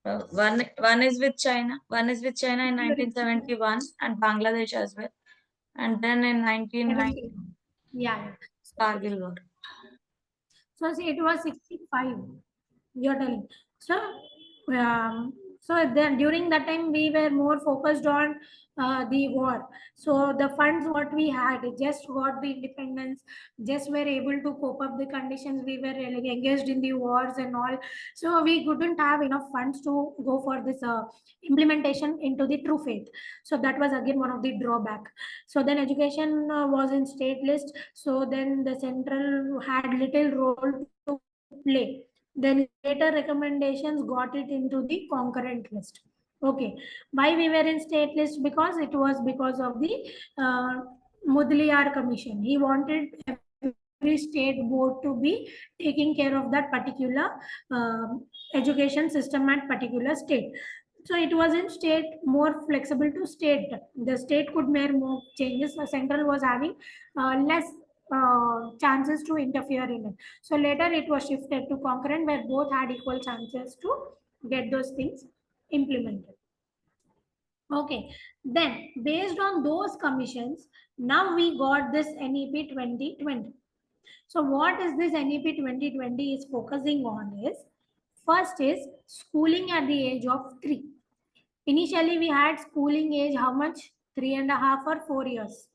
One is with China. One is with China in 1971 and Bangladesh as well. And then in 1990. Yeah. Kargil war. So see, it was 65. You're telling. So, then during that time we were more focused on the war. So the funds what we had just got the independence, just were able to cope up the conditions. We were really engaged in the wars and all. So we couldn't have enough funds to go for this implementation into the true faith. So that was again one of the drawback. So then education was in state list. So then the central had little role to play. Then later recommendations got it into the concurrent list. Okay, why we were in state list? Because it was because of the Mudaliar commission. He wanted every state board to be taking care of that particular education system at particular state. So it was in state more flexible to state. The state could make more changes. The central was having less chances to interfere in it. So later it was shifted to concurrent, where both had equal chances to get those things implemented. Okay, then based on those commissions, now we got this NEP 2020. So what is this NEP 2020 is focusing on is, first is schooling at the age of 3. Initially we had schooling age how much? 3.5 or 4 years.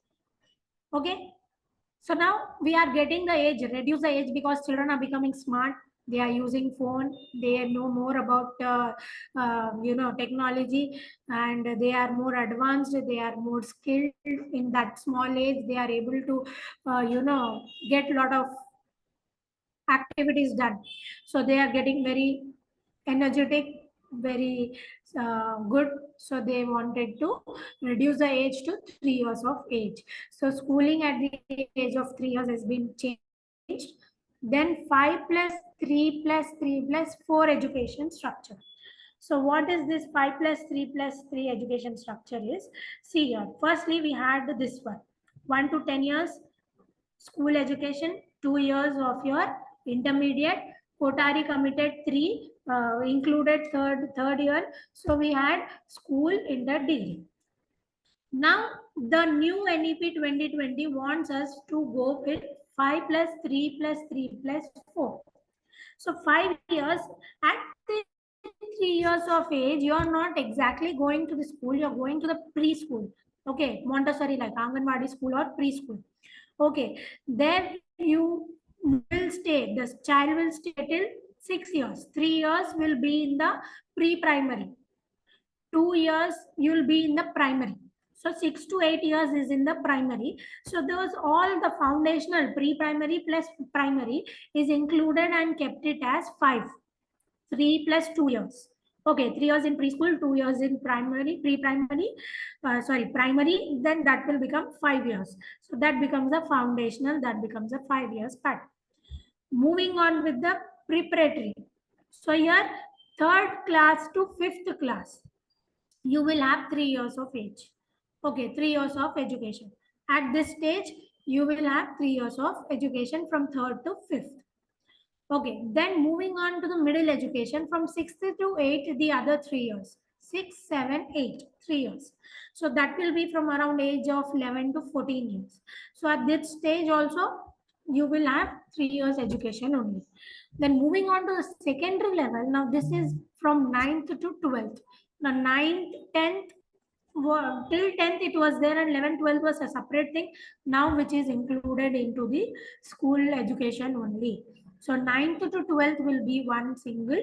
Okay, so now we are getting the age, reduce the age, because children are becoming smart. They are using phone. They know more about technology, and they are more advanced. They are more skilled in that small age. They are able to get a lot of activities done. So they are getting very energetic, very good. So they wanted to reduce the age to 3 years of age. So schooling at the age of 3 years has been changed. Then 5 plus 3 plus 3 plus 4 education structure. So what is this 5 plus 3 plus 3 education structure is? See here, firstly we had this one, 1 to 10 years school education, 2 years of your intermediate, Kotari committed 3, included third year. So we had school inter degree. Now the new NEP 2020 wants us to go with 5 plus 3 plus 3 plus 4. So 5 years, at the 3 years of age, you are not exactly going to the school, you are going to the preschool. Okay, Montessori like Anganwadi school or preschool. Okay, there you will stay, the child will stay till 6 years. 3 years will be in the pre-primary. 2 years you will be in the primary. So 6 to 8 years is in the primary. So those all the foundational pre-primary plus primary is included and kept it as 5. 3 plus 2 years. Okay, 3 years in preschool, 2 years in primary, pre-primary, primary, then that will become 5 years. So that becomes a foundational, that becomes a 5 years pattern. Moving on with the preparatory. So here, 3rd class to 5th class, you will have 3 years of age. Okay, 3 years of education. At this stage, you will have 3 years of education from 3rd to 5th. Okay, then moving on to the middle education from 6th to 8th, the other 3 years. 6, 7, 8, 3 years. So that will be from around age of 11 to 14 years. So at this stage also, you will have 3 years education only. Then moving on to the secondary level, now this is from 9th to 12th. Now 9th, 10th, till 10th it was there, and 11th, 12th was a separate thing. Now which is included into the school education only. So 9th to 12th will be one single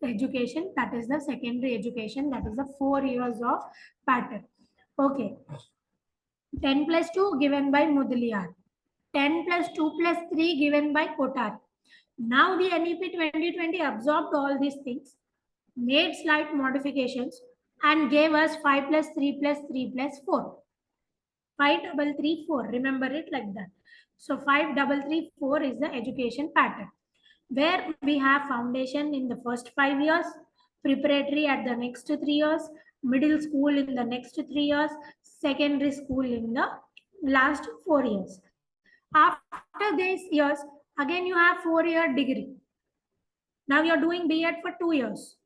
education, that is the secondary education, that is the 4 years of pattern. Okay, 10 plus 2 given by Mudaliar, 10 plus 2 plus 3 given by Kotar. Now the NEP 2020 absorbed all these things, made slight modifications, and gave us 5 plus 3 plus 3 plus 4. 5334, remember it like that. So 5334 is the education pattern, where we have foundation in the first 5 years, preparatory at the next 3 years, middle school in the next 3 years, secondary school in the last 4 years. After these years, again you have 4-year degree. Now you're doing B.Ed for 2 years.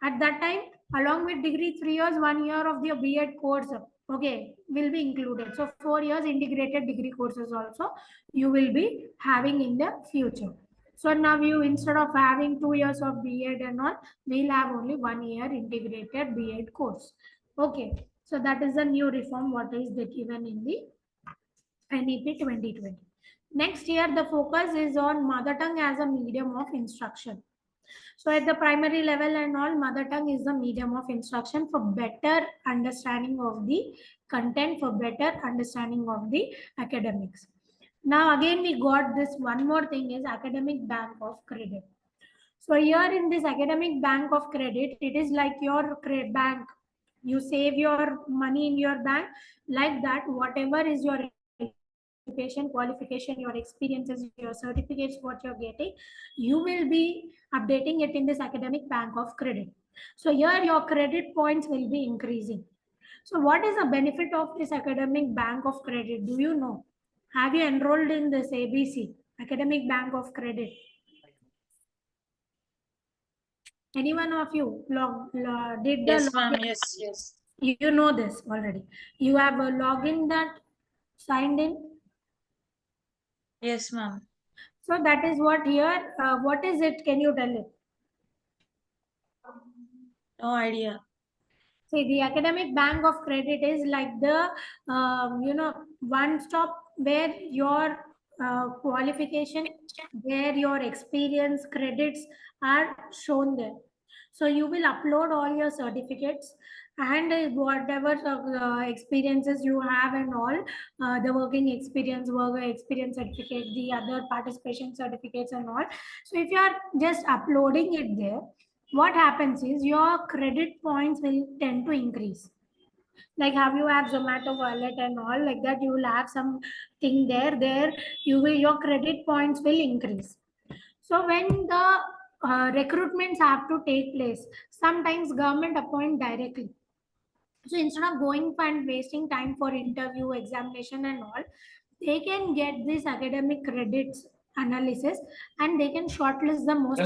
At that time, along with degree 3 years, 1 year of your B.Ed course Okay, will be included. So 4 years integrated degree courses also you will be having in the future. So now you, instead of having 2 years of B.Ed and all, we'll have only 1 year integrated B.Ed course. Okay, so that is the new reform what is the given in the NEP 2020. Next year, the focus is on mother tongue as a medium of instruction. So at the primary level and all, mother tongue is the medium of instruction for better understanding of the content, for better understanding of the academics. Now again, we got this one more thing is academic bank of credit. So here in this academic bank of credit, it is like your bank. You save your money in your bank, like that, whatever is your education, qualification, your experiences, your certificates, what you're getting, you will be updating it in this academic bank of credit. So here your credit points will be increasing. So what is the benefit of this academic bank of credit? Do you know? Have you enrolled in this ABC, Academic Bank of Credit? Any one of you did the Yes, ma'am. login? Yes, yes. You know this already. You have a login that signed in. Yes, ma'am. So that is what here. What is it? Can you tell it? No idea. See, the academic bank of credit is like the one stop where your qualification, where your experience credits are shown there. So you will upload all your certificates and whatever experiences you have and all, the working experience, worker experience certificate, the other participation certificates and all. So if you are just uploading it there, what happens is your credit points will tend to increase. Like how you have Zomato wallet and all like that, you will have some thing there you will, your credit points will increase. So when the recruitments have to take place, sometimes government appoint directly. So instead of going and wasting time for interview, examination and all, they can get this academic credits analysis and they can shortlist the most.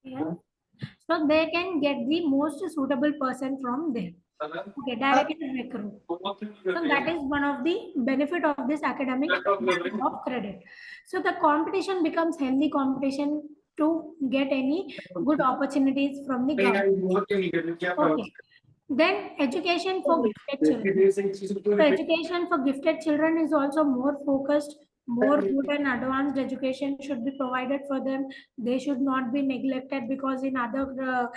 Yeah. So they can get the most suitable person from there. Okay, directly recruit. So that is one of the benefit of this academic of credit. So the competition becomes healthy competition to get any good opportunities from the government. Okay. Then education for gifted children. So education for gifted children is also more focused, more good and advanced education should be provided for them. They should not be neglected because in other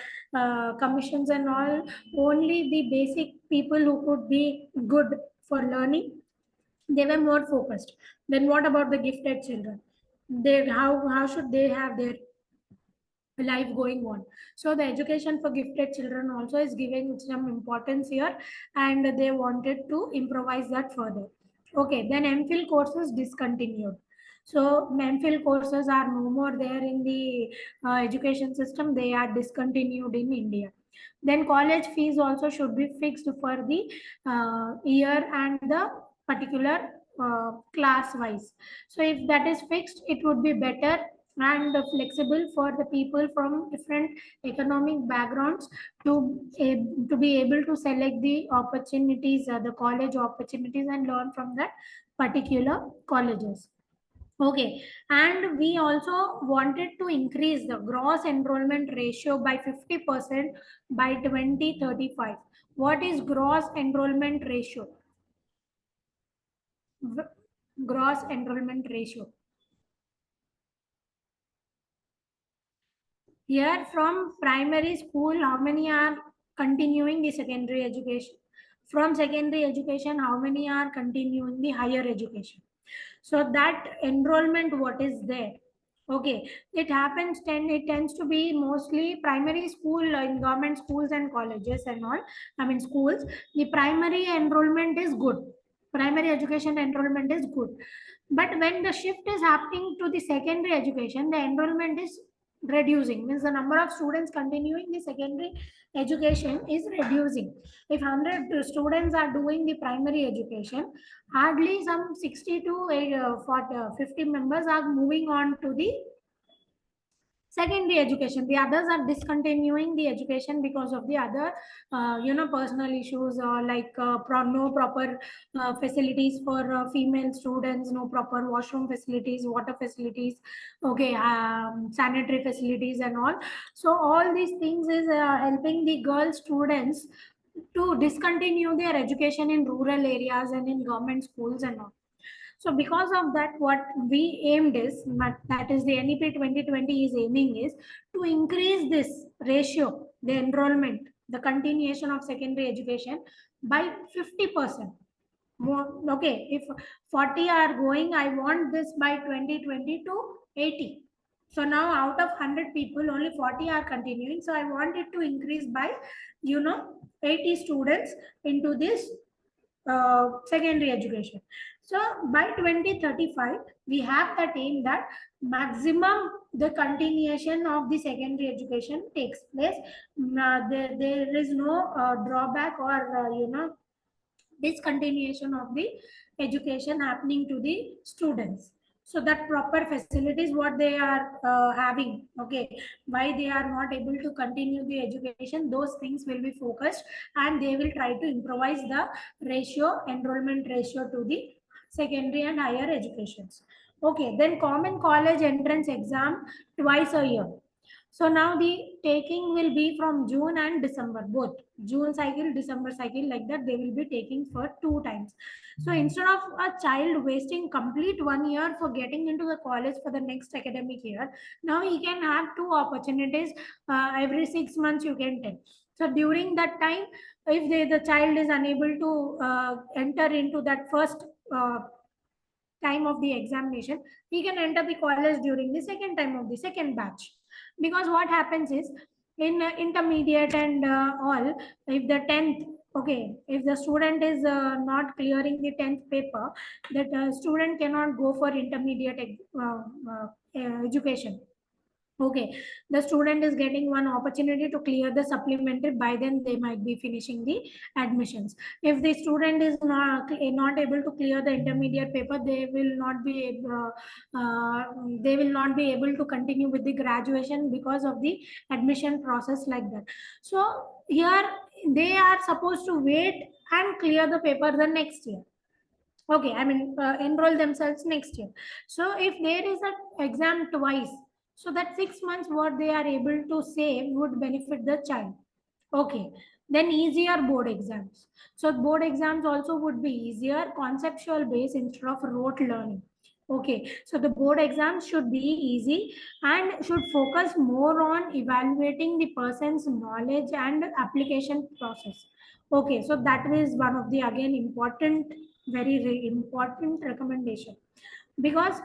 commissions and all, only the basic people who could be good for learning, they were more focused. Then what about the gifted children? They, how should they have their life going on? So the education for gifted children also is giving some importance here and they wanted to improvise that further. Okay, then MPhil courses discontinued. So MPhil courses are no more there in the education system, they are discontinued in India. Then college fees also should be fixed for the year and the particular class wise. So if that is fixed, it would be better and flexible for the people from different economic backgrounds to be able to select the opportunities, the college opportunities and learn from that particular colleges. Okay, and we also wanted to increase the gross enrollment ratio by 50% by 2035. What is gross enrollment ratio? Gross enrollment ratio. Here from primary school, how many are continuing the secondary education? From secondary education, how many are continuing the higher education? So that enrollment, what is there? Okay, it happens, it tends to be mostly primary school in government schools and colleges and all. I mean schools, the primary enrollment is good. Primary education enrollment is good. But when the shift is happening to the secondary education, the enrollment is reducing, means the number of students continuing the secondary education is reducing. If 100 students are doing the primary education, hardly some 60 to 40, 50 members are moving on to the secondary education. The others are discontinuing the education because of the other personal issues, like no proper facilities for female students, no proper washroom facilities, water facilities, okay, sanitary facilities and all. So all these things is helping the girl students to discontinue their education in rural areas and in government schools and all. So because of that, what we aimed is, that is the NEP 2020 is aiming is to increase this ratio, the enrollment, the continuation of secondary education by 50%. More, okay, if 40 are going, I want this by 2020 to 80. So now out of 100 people, only 40 are continuing. So I want it to increase by, 80 students into this secondary education. So by 2035, we have that aim that maximum the continuation of the secondary education takes place. There is no drawback or discontinuation of the education happening to the students. So that proper facilities what they are having, okay, why they are not able to continue the education, those things will be focused, and they will try to improvise the ratio, enrollment ratio to the secondary and higher educations. Okay, then common college entrance exam twice a year. So now the taking will be from June and December, both June cycle, December cycle, like that they will be taking for 2 times. So instead of a child wasting complete 1 year for getting into the college for the next academic year, now he can have 2 opportunities every 6 months you can take. So during that time, if the child is unable to enter into that first time of the examination, he can enter the college during the second time of the second batch. Because what happens is, in intermediate and all, if the 10th, okay, if the student is not clearing the 10th paper, that student cannot go for intermediate education. Okay, the student is getting one opportunity to clear the supplementary. By then, they might be finishing the admissions. If the student is not able to clear the intermediate paper, they will not be able to continue with the graduation because of the admission process like that. So here they are supposed to wait and clear the paper the next year. Okay, I mean enroll themselves next year. So if there is an exam twice, so that 6 months what they are able to save would benefit the child. Okay, then easier board exams. So board exams also would be easier, conceptual base instead of rote learning. Okay, so the board exams should be easy and should focus more on evaluating the person's knowledge and application process. Okay, so that is one of the again important, very important recommendation. Because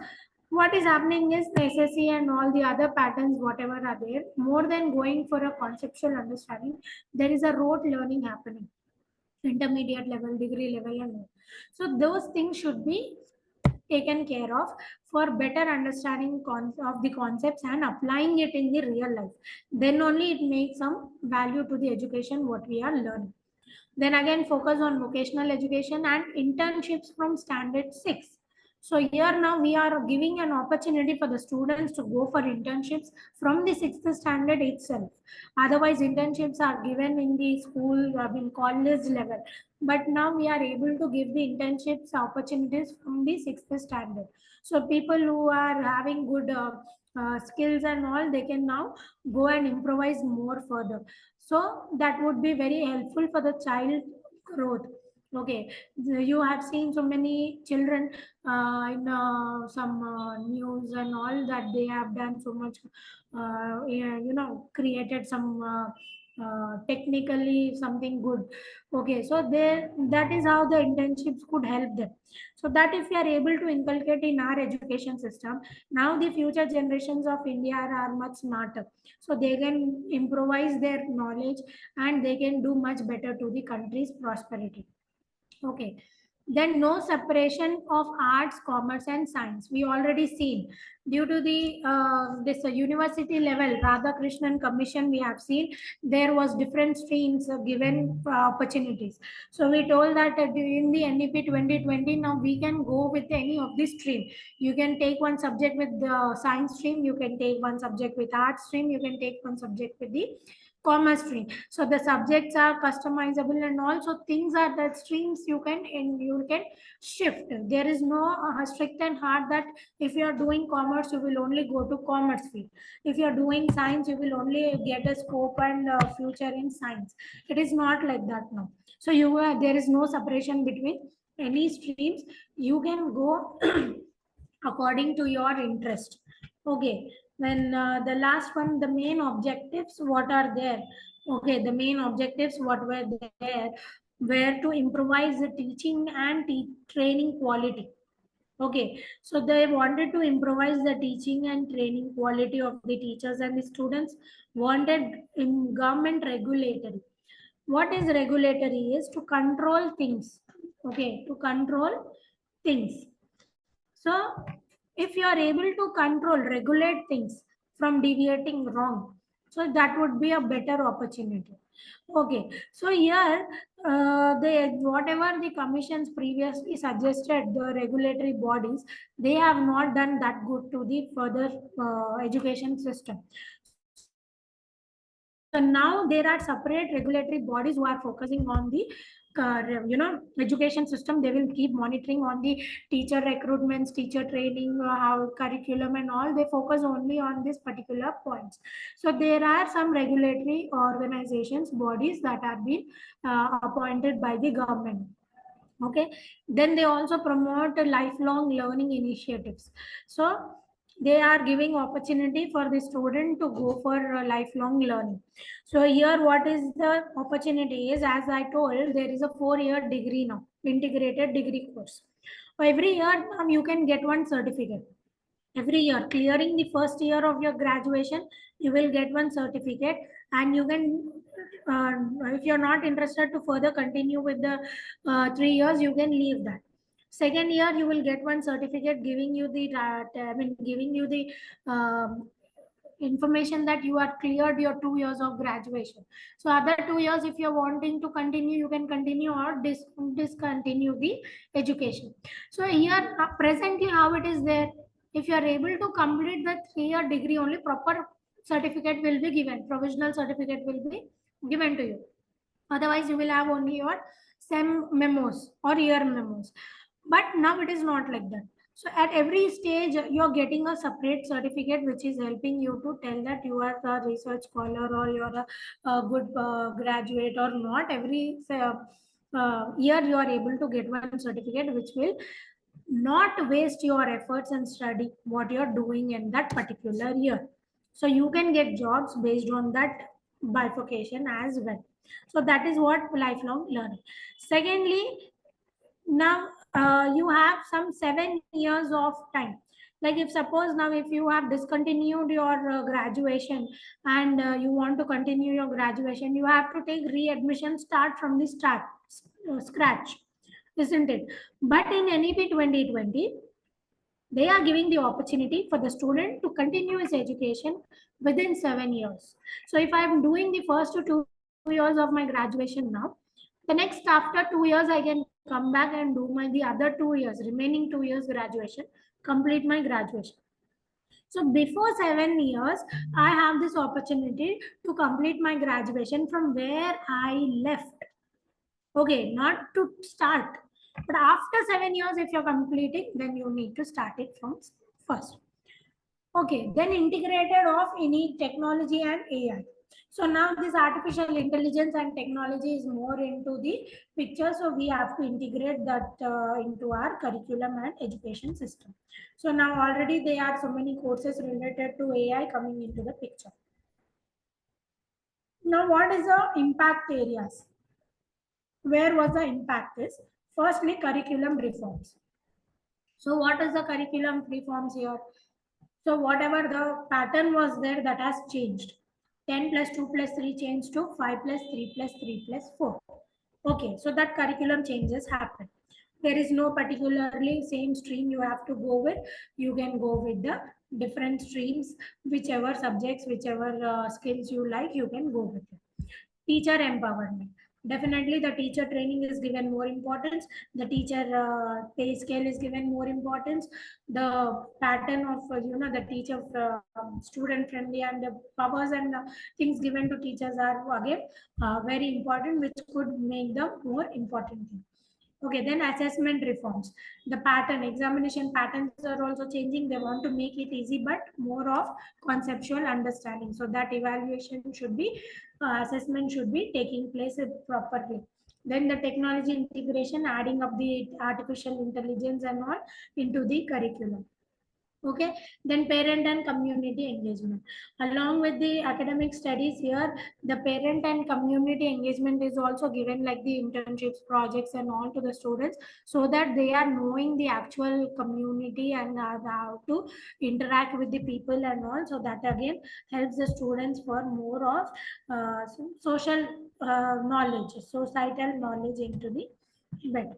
what is happening is the SSC and all the other patterns, whatever are there, more than going for a conceptual understanding, there is a rote learning happening, intermediate level, degree level, and all. So those things should be taken care of for better understanding of the concepts and applying it in the real life. Then only it makes some value to the education what we are learning. Then again, focus on vocational education and internships from standard 6. So here now we are giving an opportunity for the students to go for internships from the 6th standard itself. Otherwise, internships are given in the school, in college level. But now we are able to give the internships opportunities from the 6th standard. So people who are having good skills and all, they can now go and improvise more further. So that would be very helpful for the child growth. Okay, you have seen so many children in some news and all, that they have done so much, created some technically something good. Okay, so there, that is how the internships could help them. So that if we are able to inculcate in our education system, now the future generations of India are much smarter, so they can improvise their knowledge and they can do much better to the country's prosperity. Okay, Then no separation of arts, commerce, and science. We already seen due to the this university level Radhakrishnan Commission. We have seen there was different streams given opportunities. So we told that in the NEP 2020 now we can go with any of this stream. You can take one subject with the science stream. You can take one subject with art stream. You can take one subject with the commerce stream. So the subjects are customizable, and also things are that streams you can shift. There is no strict and hard that if you are doing commerce you will only go to commerce field. If you are doing science you will only get a scope and future in science. It is not like that now. So there is no separation between any streams. You can go according to your interest. Okay, then the last one, the main objectives, what are there? Okay, the main objectives what were there were to improvise the teaching and training quality. Okay, so they wanted to improvise the teaching and training quality of the teachers, and the students wanted in government regulatory. What is regulatory is to control things. Okay, to control things. So if you are able to control, regulate things from deviating wrong, so that would be a better opportunity. Okay, so here whatever the commissions previously suggested, the regulatory bodies, they have not done that good to the further education system. So now there are separate regulatory bodies who are focusing on the education system. They will keep monitoring on the teacher recruitments, teacher training, how curriculum and all. They focus only on this particular points. So there are some regulatory organizations, bodies that are being appointed by the government. Okay, then they also promote lifelong learning initiatives. So they are giving opportunity for the student to go for lifelong learning. So here what is the opportunity is, as I told, there is a 4-year degree now, integrated degree course. Every year you can get one certificate. Every year, clearing the first year of your graduation, you will get one certificate, and you can if you're not interested to further continue with the 3 years, you can leave that. Second year you will get one certificate giving you the giving you the information that you are cleared your 2 years of graduation. So other 2 years, if you're wanting to continue, you can continue or discontinue the education. So here presently how it is there, if you are able to complete the 3-year degree, only proper certificate will be given, provisional certificate will be given to you. Otherwise you will have only your sem memos or year memos. But now it is not like that. So at every stage you are getting a separate certificate which is helping you to tell that you are a research scholar or you are a good graduate or not. Every year you are able to get one certificate which will not waste your efforts and study what you are doing in that particular year. So you can get jobs based on that bifurcation as well. So that is what lifelong learning. Secondly, now you have some 7 years of time. Like if suppose now if you have discontinued your graduation and you want to continue your graduation, you have to take readmission, start from the scratch, isn't it? But in NEP 2020, they are giving the opportunity for the student to continue his education within 7 years. So if I'm doing the first 2 years of my graduation now, the next after 2 years I can come back and do the other 2 years, remaining 2 years graduation, complete my graduation. So before 7 years, I have this opportunity to complete my graduation from where I left. Okay, not to start, but after 7 years, if you're completing, then you need to start it from first. Okay, then integrated of any technology and AI. So now this artificial intelligence and technology is more into the picture. So we have to integrate that into our curriculum and education system. So now already there are so many courses related to AI coming into the picture. Now what is the impact areas? Where was the impact is? Firstly, curriculum reforms. So what is the curriculum reforms here? So whatever the pattern was there, that has changed. 10 plus 2 plus 3 changed to 5 plus 3 plus 3 plus 4. Okay, so that curriculum changes happen. there is no particularly same stream you have to go with. You can go with the different streams, whichever subjects, whichever skills you like, you can go with it. Teacher empowerment. Definitely, the teacher training is given more importance. The teacher pay scale is given more importance. The pattern of the teacher student friendly and the powers and the things given to teachers are again very important, which could make them more important thing. Okay, then assessment reforms. The pattern, examination patterns are also changing. They want to make it easy, but more of conceptual understanding. So that evaluation should be, assessment should be taking place properly. Then the technology integration, adding up the artificial intelligence and all into the curriculum. Okay, then parent and community engagement. Along with the academic studies here, the parent and community engagement is also given, like the internships, projects and all to the students, so that they are knowing the actual community and how to interact with the people and all. So that again helps the students for more of social knowledge, societal knowledge into the better.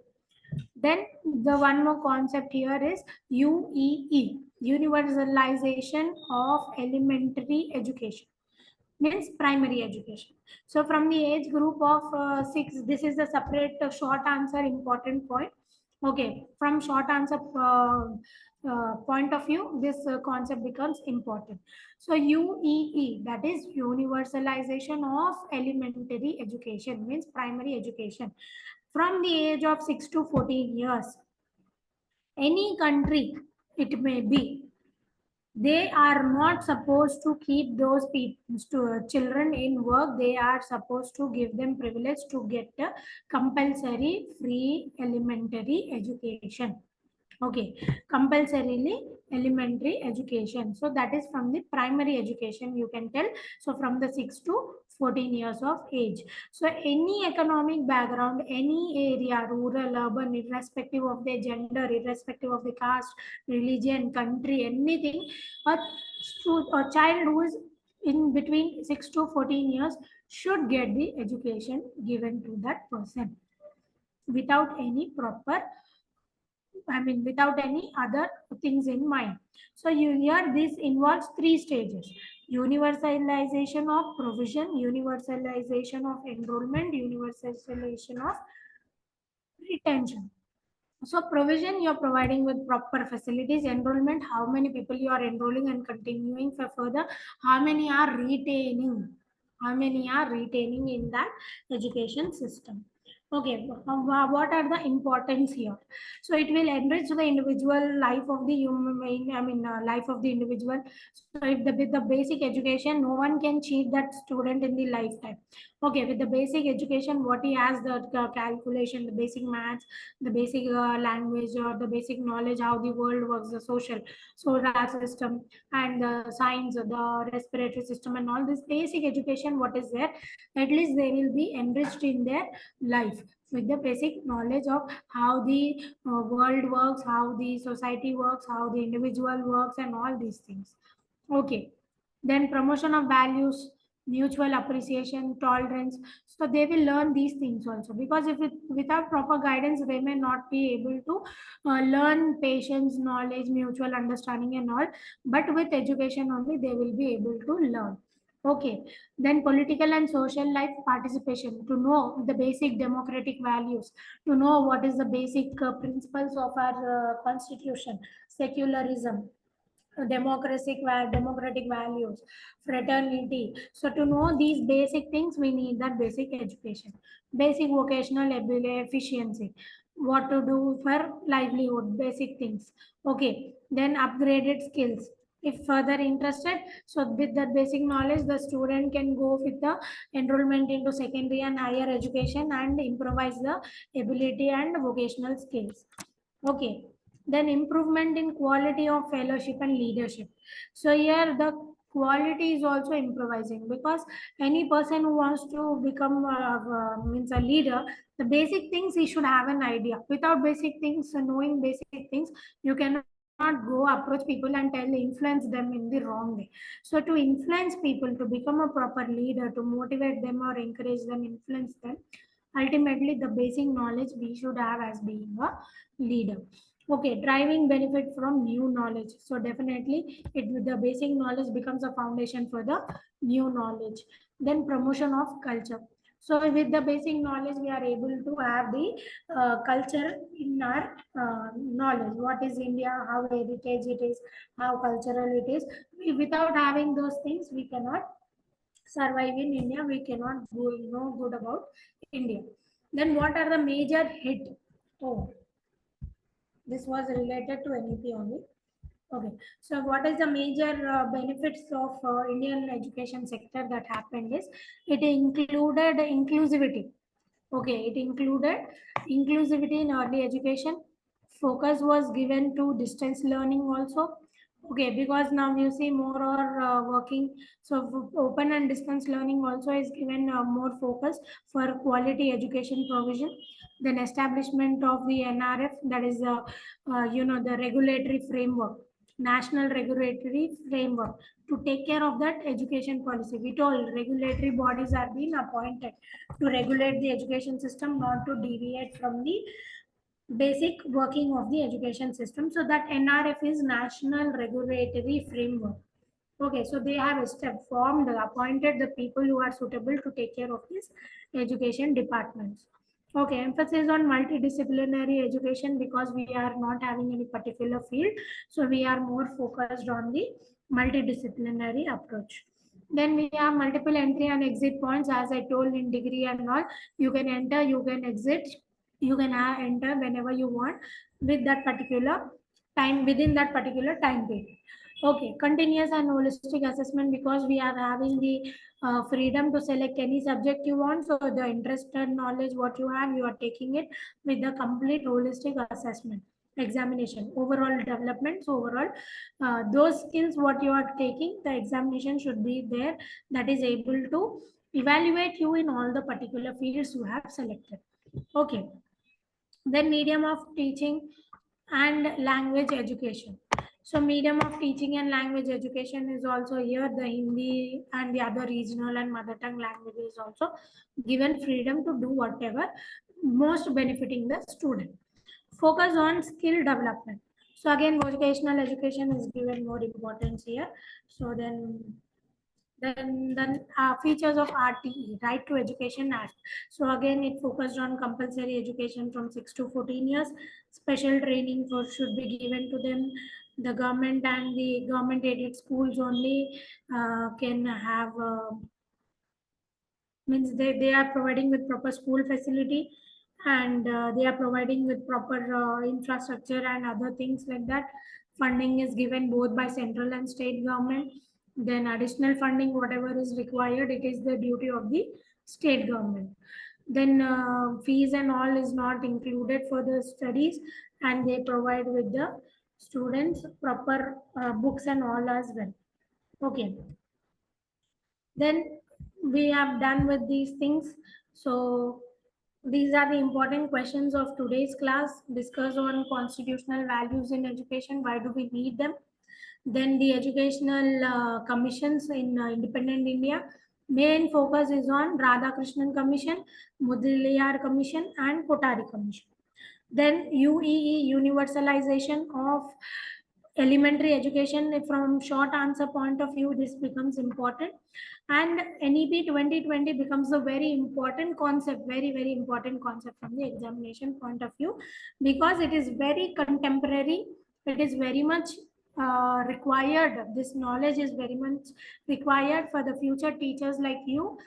Then the one more concept here is UEE, universalization of elementary education, means primary education. So from the age group of 6, this is the separate short answer important point. Okay, from short answer point of view, this concept becomes important. So UEE, that is universalization of elementary education, means primary education. From the age of 6 to 14 years, any country it may be, they are not supposed to keep those people, children in work. They are supposed to give them privilege to get a compulsory free elementary education. Okay, compulsorily elementary education. So that is from the primary education, you can tell. So from the 6 to 14 years of age. So any economic background, any area, rural, urban, irrespective of their gender, irrespective of the caste, religion, country, anything, a child who is in between 6 to 14 years should get the education given to that person without any proper, without any other things in mind. So here this involves 3 stages: universalization of provision, universalization of enrollment, universalization of retention. So provision, you're providing with proper facilities. Enrollment, how many people you are enrolling and continuing for further, how many are retaining, in that education system. Okay, what are the importance here? So it will enrich the individual life of the human, life of the individual. So if with the basic education, no one can cheat that student in the lifetime. Okay, with the basic education, what he has, the calculation, the basic maths, the basic language, or the basic knowledge how the world works, the solar system, and the science, the respiratory system, and all this basic education, what is there, at least they will be enriched in their life with the basic knowledge of how the world works, how the society works, how the individual works, and all these things. Okay, then promotion of values, mutual appreciation, tolerance. So they will learn these things also, because if without proper guidance, they may not be able to learn patience, knowledge, mutual understanding and all. But with education only, they will be able to learn. Okay, then political and social life participation, to know the basic democratic values, to know what is the basic principles of our constitution, secularism, democratic values, fraternity. So to know these basic things, we need that basic education, basic vocational ability, efficiency, what to do for livelihood, basic things. Okay, then upgraded skills. If further interested, so with that basic knowledge, the student can go with the enrollment into secondary and higher education and improvise the ability and vocational skills. Okay, then improvement in quality of fellowship and leadership. So here the quality is also improvising, because any person who wants to become means a leader, the basic things he should have an idea. Without basic things, knowing basic things, you cannot go approach people and influence them in the wrong way. So to influence people to become a proper leader, to motivate them or encourage them, influence them, ultimately the basic knowledge we should have as being a leader. Okay, driving benefit from new knowledge. So definitely the basic knowledge becomes a foundation for the new knowledge. Then promotion of culture. So with the basic knowledge, we are able to have the culture in our knowledge. What is India, how heritage it is, how cultural it is. Without having those things, we cannot survive in India. We cannot know good about India. Then what are the major hit? Oh, this was related to NEP only. Okay, so what is the major benefits of Indian education sector that happened is it included inclusivity. Okay, it included inclusivity in early education. Focus was given to distance learning also. Okay, because now you see more are working. So open and distance learning also is given more focus for quality education provision. Then establishment of the NRF, that is the regulatory framework, national regulatory framework to take care of that education policy. We told regulatory bodies are being appointed to regulate the education system, not to deviate from the basic working of the education system. So that NRF is National Regulatory Framework. Okay, so they have formed, appointed the people who are suitable to take care of these education departments. Okay, emphasis on multidisciplinary education because we are not having any particular field. So we are more focused on the multidisciplinary approach. Then we have multiple entry and exit points. As I told in degree and all, you can enter, you can exit, you can enter whenever you want with that particular time, within that particular time period. Okay, continuous and holistic assessment because we are having the freedom to select any subject you want. So the interest and knowledge what you have, you are taking it with the complete holistic assessment examination, overall development. So overall those skills what you are taking, the examination should be there, that is able to evaluate you in all the particular fields you have selected. Okay, then medium of teaching and language education. So medium of teaching and language education is also here, the Hindi and the other regional and mother tongue languages also given freedom to do whatever most benefiting the student. Focus on skill development. So again, vocational education is given more importance here. So then features of RTE, Right to Education Act. So again, it focused on compulsory education from 6 to 14 years. Special training for should be given to them. The government and the government aided schools only can have means they are providing with proper school facility, and they are providing with proper infrastructure and other things like that. Funding is given both by central and state government. Then additional funding whatever is required, it is the duty of the state government. Then fees and all is not included for the studies, and they provide with the students proper books and all as well. Okay, then we have done with these things. So these are the important questions of today's class. Discuss on constitutional values in education, why do we need them. Then the educational commissions in independent India, main focus is on Radhakrishnan Commission, Mudaliar Commission and Kothari Commission. Then UEE, universalization of elementary education. From short answer point of view, this becomes important, and NEP 2020 becomes a very important concept, very important concept from the examination point of view, because it is very contemporary. It is very much required. This knowledge is very much required for the future teachers like you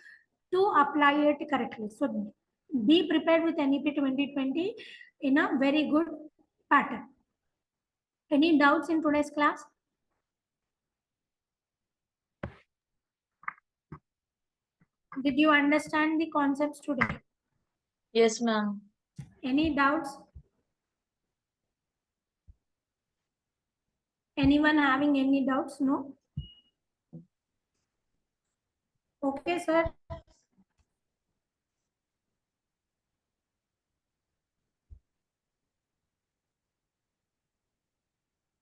to apply it correctly. So be prepared with NEP 2020 in a very good pattern. Any doubts in today's class? Did you understand the concepts today? Yes, ma'am. Any doubts? Anyone having any doubts? No? Okay, sir.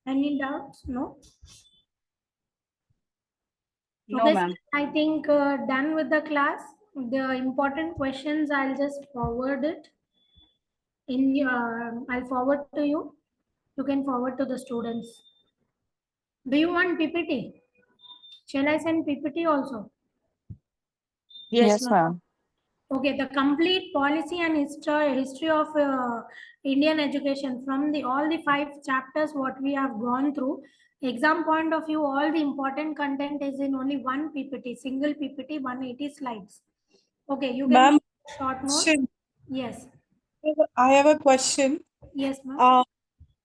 Any doubts? No? No, Okay, ma'am. sir. I think done with the class. the important questions, I'll just forward it in your, I'll forward to you. You can forward to the students. Do you want PPT? Shall I send PPT also? Yes, Yes, ma'am. ma'am. Okay, the complete policy and history of Indian education from the all the 5 chapters what we have gone through. Exam point of view, all the important content is in only one PPT, single PPT, 180 slides. Okay, you can Ma'am, take short notes. question. Yes, I have a question. yes, ma'am.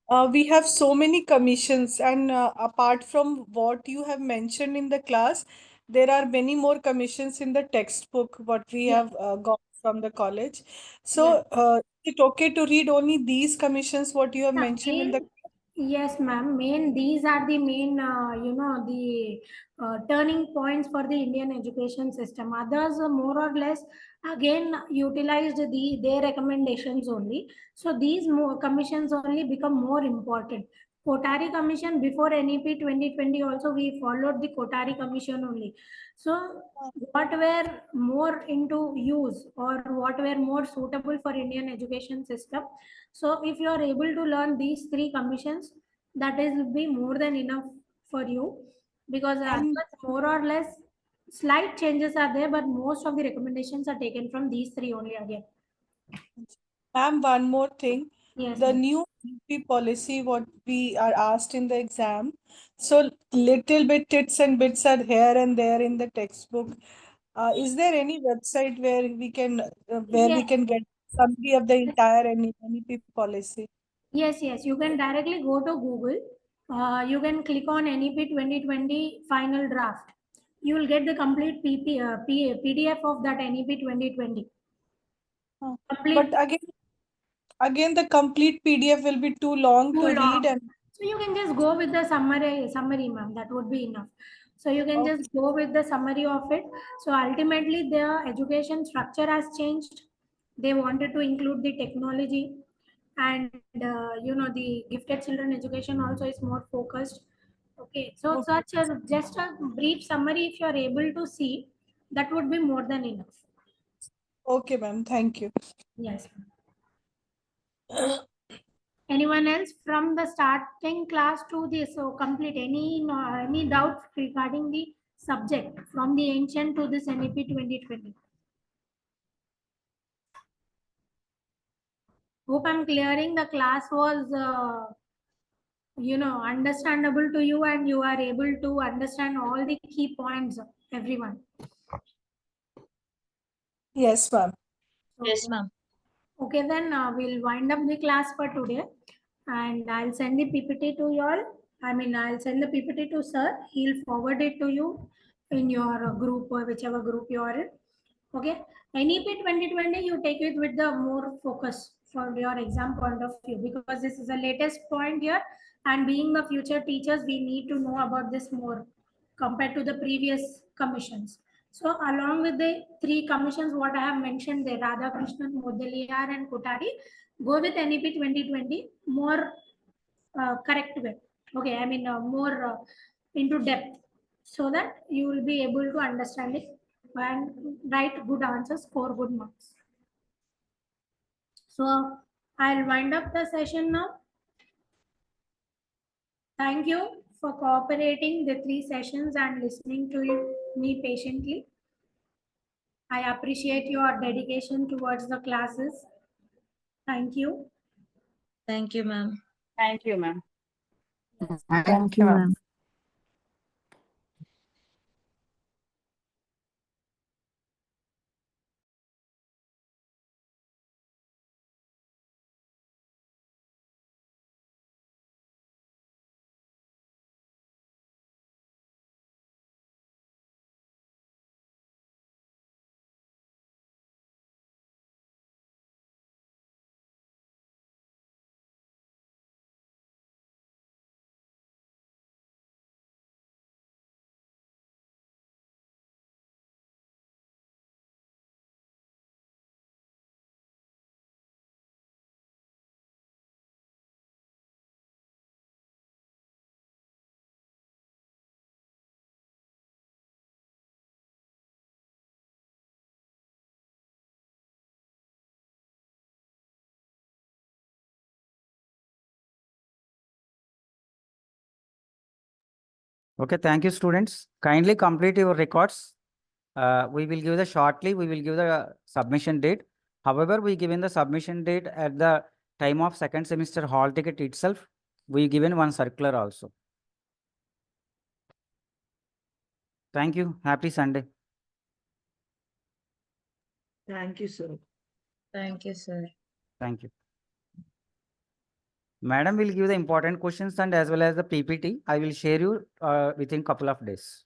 Uh, we have so many commissions, and apart from what you have mentioned in the class, there are many more commissions in the textbook what we Yes, have got from the college. yes. So, is it okay to read only these commissions what you have Yeah, mentioned in the yes, ma'am. These are the main, the turning points for the Indian education system. Others, more or less, again utilized their recommendations only. So these more commissions only become more important. Kotari Commission before NEP 2020 also we followed the Kotari Commission only. So what were more into use or what were more suitable for Indian education system. So if you are able to learn these 3 commissions, that is will be more than enough for you, because and otherwise more or less slight changes are there, but most of the recommendations are taken from these 3 only again. ma'am, one more thing. Yes, The ma'am. new UP policy, what we are asked in the exam. So little bit tits and bits are here and there in the textbook. Is there any website where we Yes, can get summary of the entire NEP policy? yes. You can directly go to Google. You can click on NEP 2020 final draft. You will get the complete PDF of that NEP 2020. Uh, But Complete. again, the complete PDF will be too long Too to long. read, and So you can just go with the summary, ma'am. That would be enough. So you can okay, just go with the summary of it. So ultimately, the education structure has changed. They wanted to include the technology, and the gifted children education also is more focused. Okay, so okay, such a just a brief summary, if you are able to see, that would be more than enough. okay, ma'am. Thank you. Yes. Anyone else from the starting class to this? So complete any doubts regarding the subject from the ancient to this NEP 2020? Hope I'm clearing. The class was understandable to you, and you are able to understand all the key points, everyone. Yes, ma'am. Yes, So ma'am. okay, then we'll wind up the class for today, and I'll send the PPT to you all. I mean, I'll send the PPT to sir. He'll forward it to you in your group or whichever group you are in. Okay. NEP 2020, you take it with the more focus for your exam point of view, because this is the latest point here. And being the future teachers, we need to know about this more compared to the previous commissions. So along with the 3 commissions, what I have mentioned there, Radhakrishnan, Mudaliar and Kotari, go with NEP 2020 more correct way. Okay, I mean more into depth, so that you will be able to understand it and write good answers, score good marks. So I'll wind up the session now. Thank you for cooperating the 3 sessions and listening to me patiently. I appreciate your dedication towards the classes. Thank you. Thank you, ma'am. Thank you, ma'am. Thank you, ma'am. Okay, thank you, students. Kindly complete your records. We will give we will give the submission date. However, we given the submission date at the time of second semester hall ticket itself. We given one circular also. Thank you. Happy Sunday. Thank you, sir. Thank you, sir. Thank you. Madam will give the important questions and as well as the PPT. I will share you within couple of days.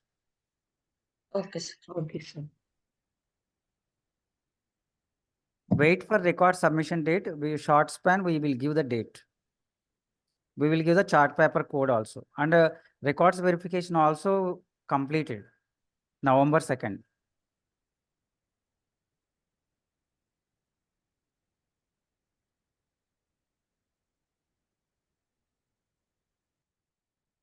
Okay, sir. Okay, sir. Wait for record submission date. We short span, we will give the date. We will give the chart paper code also. And records verification also completed November 2nd.